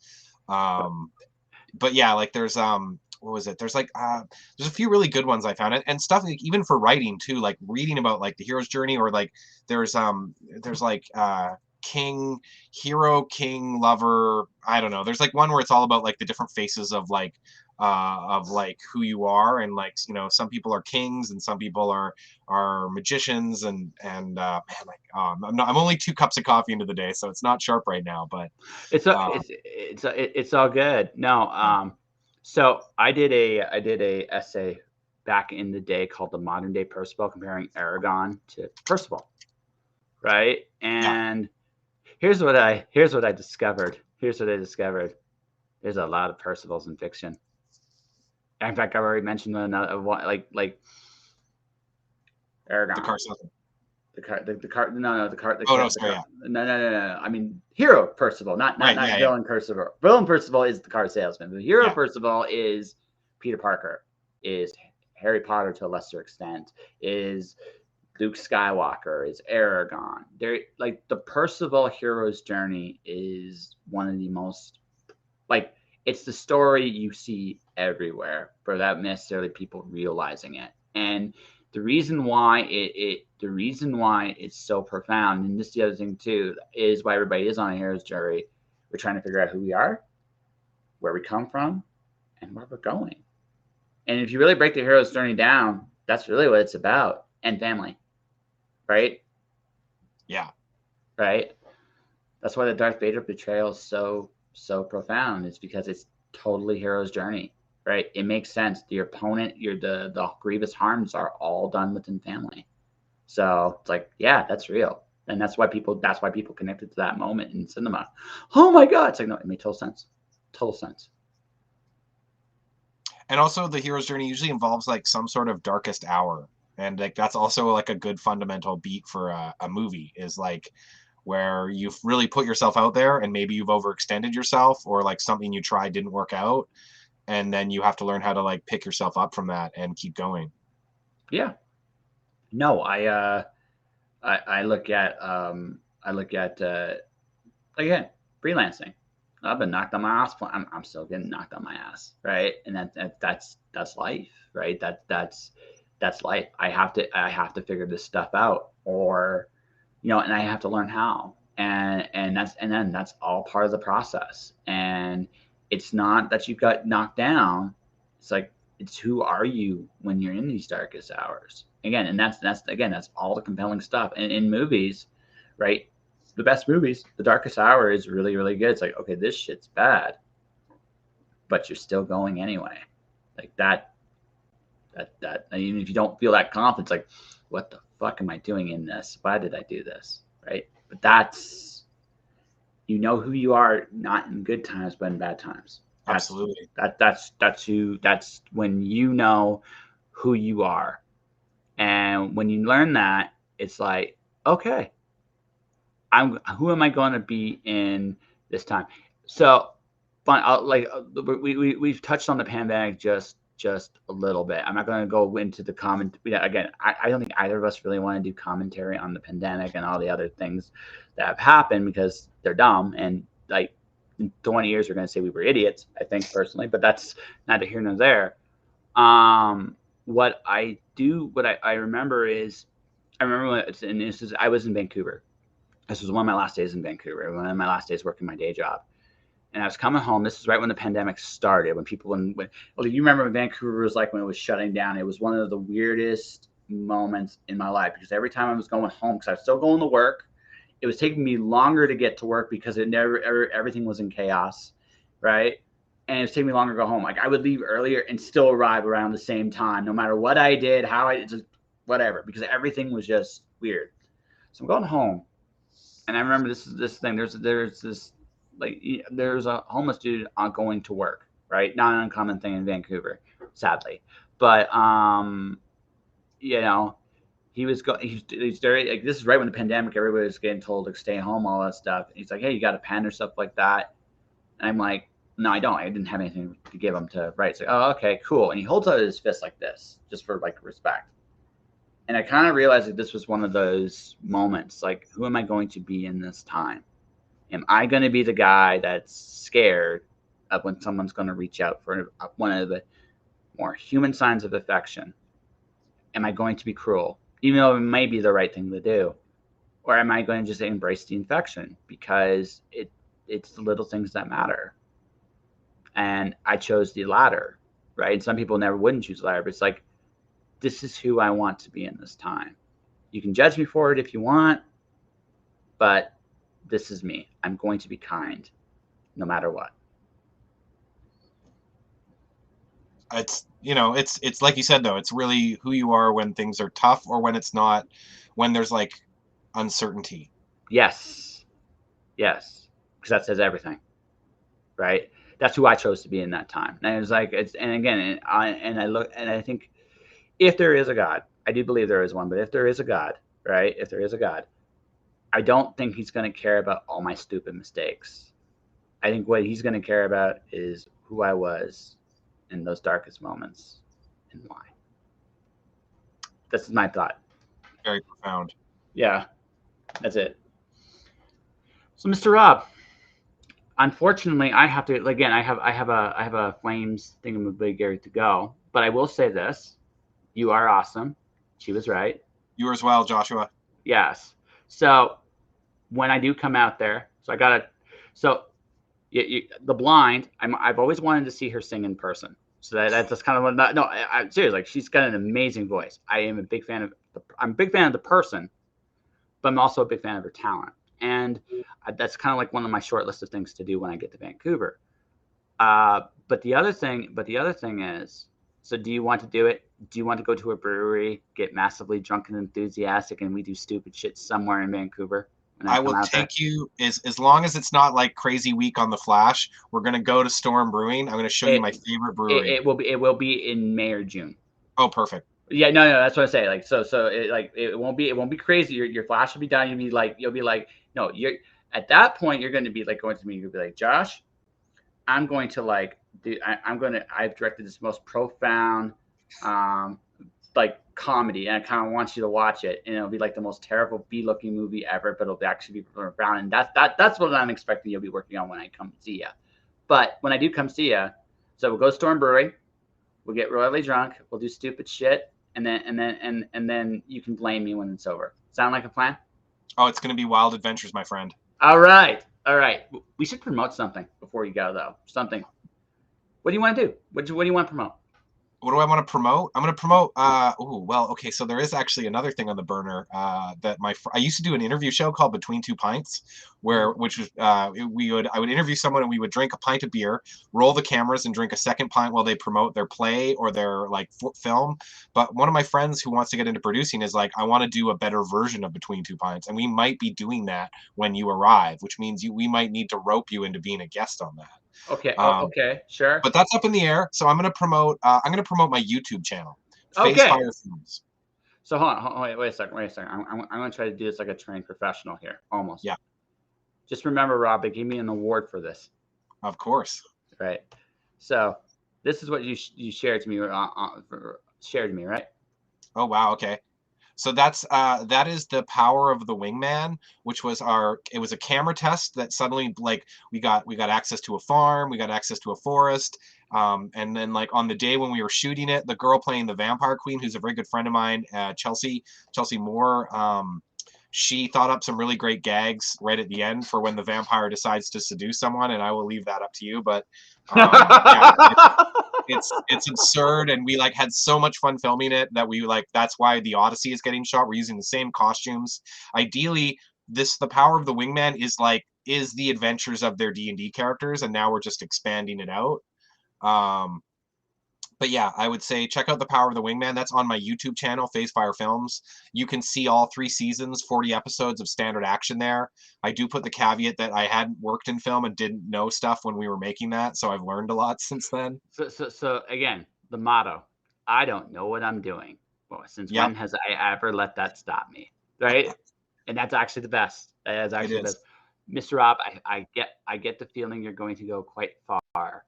S2: But yeah, like there's what was it? There's a few really good ones I found, and stuff like, even for writing too, like reading about like the hero's journey, or like there's like king lover. I don't know. There's like one where it's all about like the different faces of like who you are, and like you know some people are kings and some people are magicians, and man, like I'm only 2 cups of coffee into the day, so it's not sharp right now, but uh,
S1: It's all good. No,
S2: yeah,
S1: so I did a essay back in the day called the modern day Percival, comparing Aragon to Percival, right?
S2: yeah.
S1: And here's what I discovered. Here's what I discovered. There's a lot of Percivals in fiction. In fact, I've already mentioned another one, like
S2: The
S1: Aragon.
S2: car salesman.
S1: The car no the car
S2: Oh no,
S1: the
S2: sorry,
S1: car
S2: yeah.
S1: no. I mean hero Percival,
S2: Right,
S1: not
S2: yeah, yeah,
S1: villain Percival. Villain Percival is the car salesman. The hero
S2: yeah.
S1: Percival is Peter Parker, is Harry Potter to a lesser extent, is Luke Skywalker, is Aragorn. They're like the Percival hero's journey is one of the most like it's the story you see everywhere without necessarily people realizing it. And the reason why it's so profound, and this is the other thing too, is why everybody is on a hero's journey. We're trying to figure out who we are, where we come from, and where we're going. And if you really break the hero's journey down, that's really what it's about. And family. Right?
S2: Yeah.
S1: Right? That's why the Darth Vader betrayal is so profound. It's because it's totally hero's journey, right? It makes sense. The opponent, the grievous harms are all done within family. So it's like, yeah, that's real. And that's why people connected to that moment in cinema. Oh my God. It's like, no, it made total sense. Total sense.
S2: And also the hero's journey usually involves like some sort of darkest hour. And like that's also like a good fundamental beat for a movie is like where you've really put yourself out there and maybe you've overextended yourself or like something you tried didn't work out. And then you have to learn how to like pick yourself up from that and keep going.
S1: Yeah. No, I look at again, freelancing. I've been knocked on my ass. I'm still getting knocked on my ass, right? And that's life, right? That's life. I have to figure this stuff out, or and I have to learn how, and then that's all part of the process. And it's not that you got knocked down. It's like it's who are you when you're in these darkest hours again, and that's all the compelling stuff. And in movies, right? The best movies, the darkest hour is really, really good. It's like, okay, this shit's bad, but you're still going anyway. Like that, even if you don't feel that confidence, like, what the fuck am I doing in this? Why did I do this? Right. But that's, who you are, not in good times, but in bad times.
S2: Absolutely.
S1: That's when you know who you are. And when you learn that, it's like, okay, who am I going to be in this time? So, we've touched on the pandemic just a little bit. I'm not going to go into the comment. Again, I don't think either of us really want to do commentary on the pandemic and all the other things that have happened because they're dumb. And like in 20 years, we're going to say we were idiots, I think personally, but that's neither here nor there. What I remember is, I was in Vancouver. This was one of my last days in Vancouver, one of my last days working my day job. And I was coming home. This is right when the pandemic started, when well, you remember when Vancouver was like when it was shutting down. It was one of the weirdest moments in my life because every time I was going home, because I was still going to work, it was taking me longer to get to work because everything was in chaos, right? And it was taking me longer to go home. Like I would leave earlier and still arrive around the same time, no matter what I did, just whatever, because everything was just weird. So I'm going home. And I remember this thing. There's this there's a homeless dude going to work, right? Not an uncommon thing in Vancouver, sadly. But he's very like this is right when the pandemic. Everybody was getting told to stay home, all that stuff. And he's like, hey, you got a pen or stuff like that? And I'm like, no, I don't. I didn't have anything to give him to write. It's like, oh, okay, cool. And he holds out his fist like this, just for like respect. And I kind of realized that this was one of those moments, like, who am I going to be in this time? Am I going to be the guy that's scared of when someone's going to reach out for one of the more human signs of affection? Am I going to be cruel, even though it may be the right thing to do? Or am I going to just embrace the infection because it's the little things that matter? And I chose the latter, right? And some people never wouldn't choose the latter, but it's like, this is who I want to be in this time. You can judge me for it if you want, but this is me. I'm going to be kind no matter what.
S2: It's it's like you said though, it's really who you are when things are tough or when it's not, when there's like uncertainty.
S1: Yes. Because that says everything, right? That's who I chose to be in that time. And it was like, I think if there is a God, I do believe there is one, but if there is a God, right? If there is a God, I don't think he's going to care about all my stupid mistakes. I think what he's going to care about is who I was in those darkest moments and why. This is my thought.
S2: Very profound.
S1: Yeah, that's it. So, Mr. Rob, unfortunately, I have to again. I have a Flames thingamabig ready to go, but I will say this: you are awesome. She was right.
S2: You as well, Joshua.
S1: Yes. So when I do come out there, so I gotta. So the blind. I've always wanted to see her sing in person. So that's just kind of what. No, I seriously, like she's got an amazing voice. I am a big fan of. I'm a big fan of the person, but I'm also a big fan of her talent. And that's kind of like one of my short list of things to do when I get to Vancouver. But the other thing is, so do you want to do it? Do you want to go to a brewery, get massively drunk and enthusiastic, and we do stupid shit somewhere in Vancouver? When I
S2: I
S1: come
S2: will
S1: out there?
S2: take you as long as it's not like crazy week on the Flash. We're gonna go to Storm Brewing. I'm gonna show you
S1: It,
S2: my favorite
S1: it,
S2: brewery.
S1: it will be in May or June.
S2: Oh, perfect.
S1: Yeah, no, that's what I say. Like, so it won't be crazy. Your flash will be done. You'll be like, no, you're at that point you're going to be like going to me. You'll be like, Josh, I'm going to like do. I've directed this most profound, um, like comedy, and I kind of want you to watch it, and it'll be like the most terrible B-looking movie ever, but it'll actually be profound, and that's what I'm expecting you'll be working on when I come see you. But when I do come see you, so we'll go to Storm Brewery. We'll get royally drunk. We'll do stupid shit, and then you can blame me when it's over. Sound like a plan?
S2: Oh, it's gonna be wild adventures, my friend.
S1: All right, all right. We should promote something before you go, though. Something. What do you want to do? What do you want to promote?
S2: What do I want to promote? I'm going to promote. Well, okay. So there is actually another thing on the burner that I used to do an interview show called Between Two Pints, which was I would interview someone and we would drink a pint of beer, roll the cameras, and drink a second pint while they promote their play or their like film. But one of my friends who wants to get into producing is like, I want to do a better version of Between Two Pints, and we might be doing that when you arrive, which means we might need to rope you into being a guest on that.
S1: Okay.
S2: Um,
S1: Okay. Sure.
S2: but that's up in the air. So I'm going to promote. I'm going to promote my YouTube channel, Face
S1: Okay.
S2: Fire Films.
S1: So hold on. Wait a second. Wait a second. I'm going to try to do this like a trained professional here. Almost.
S2: Yeah,
S1: Just remember, Rob, they gave me an award for this.
S2: of course.
S1: Right. So this is what you shared to me. Shared to me, right?
S2: Oh wow. Okay. So that is the power of the Wingman, which was it was a camera test that suddenly like we got access to a farm, we got access to a forest, and then like on the day when we were shooting it, the girl playing the vampire queen, who's a very good friend of mine, Chelsea Moore, she thought up some really great gags right at the end for when the vampire decides to seduce someone, and I will leave that up to you. But yeah, it's absurd, and we like had so much fun filming it that we like that's why the Odyssey is getting shot. We're using the same costumes. Ideally, the power of the Wingman is the adventures of their D&D characters, and now we're just expanding it out. But yeah, I would say check out the power of the Wingman. That's on my YouTube channel, Face Fire Films. You can see all 3 seasons, 40 episodes of standard action there. I do put the caveat that I hadn't worked in film and didn't know stuff when we were making that, so I've learned a lot since then.
S1: So again, the motto: I don't know what I'm doing. Well, since
S2: Yep,
S1: when has I ever let that stop me? Right? And that's actually the best. That is
S2: it
S1: actually the
S2: is.
S1: best. Mr. Rob, I get the feeling you're going to go quite far.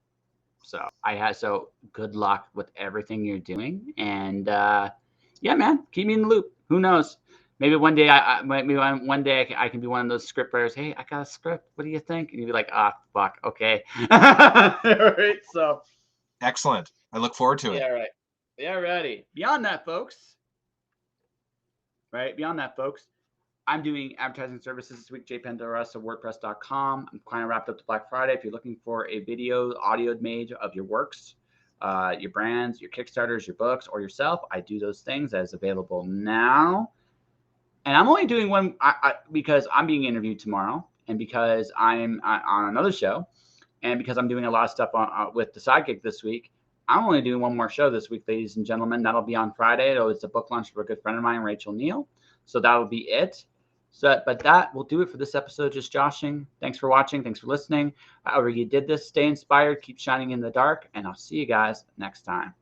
S1: So good luck with everything you're doing, and yeah, man, keep me in the loop. Who knows? Maybe one day one day I can be one of those script writers. Hey, I got a script. What do you think? And you'd be like, ah, fuck, okay. All right, so
S2: Excellent. I look forward to it.
S1: yeah, right, yeah, ready. Beyond that, folks. Right, beyond that, folks. I'm doing advertising services this week, jpandoras of WordPress.com. I'm kind of wrapped up to Black Friday. If you're looking for a video, audio made of your works, your brands, your Kickstarters, your books, or yourself, I do those things. That is available now. And I'm only doing one because I'm being interviewed tomorrow, and because I'm on another show, and because I'm doing a lot of stuff with the Sidekick this week. I'm only doing one more show this week, ladies and gentlemen. That'll be on Friday. It's a book launch for a good friend of mine, Rachel Neal. So that'll be it. So, but that will do it for this episode. Just joshing. Thanks for watching. Thanks for listening. However you did this, stay inspired, keep shining in the dark, and I'll see you guys next time.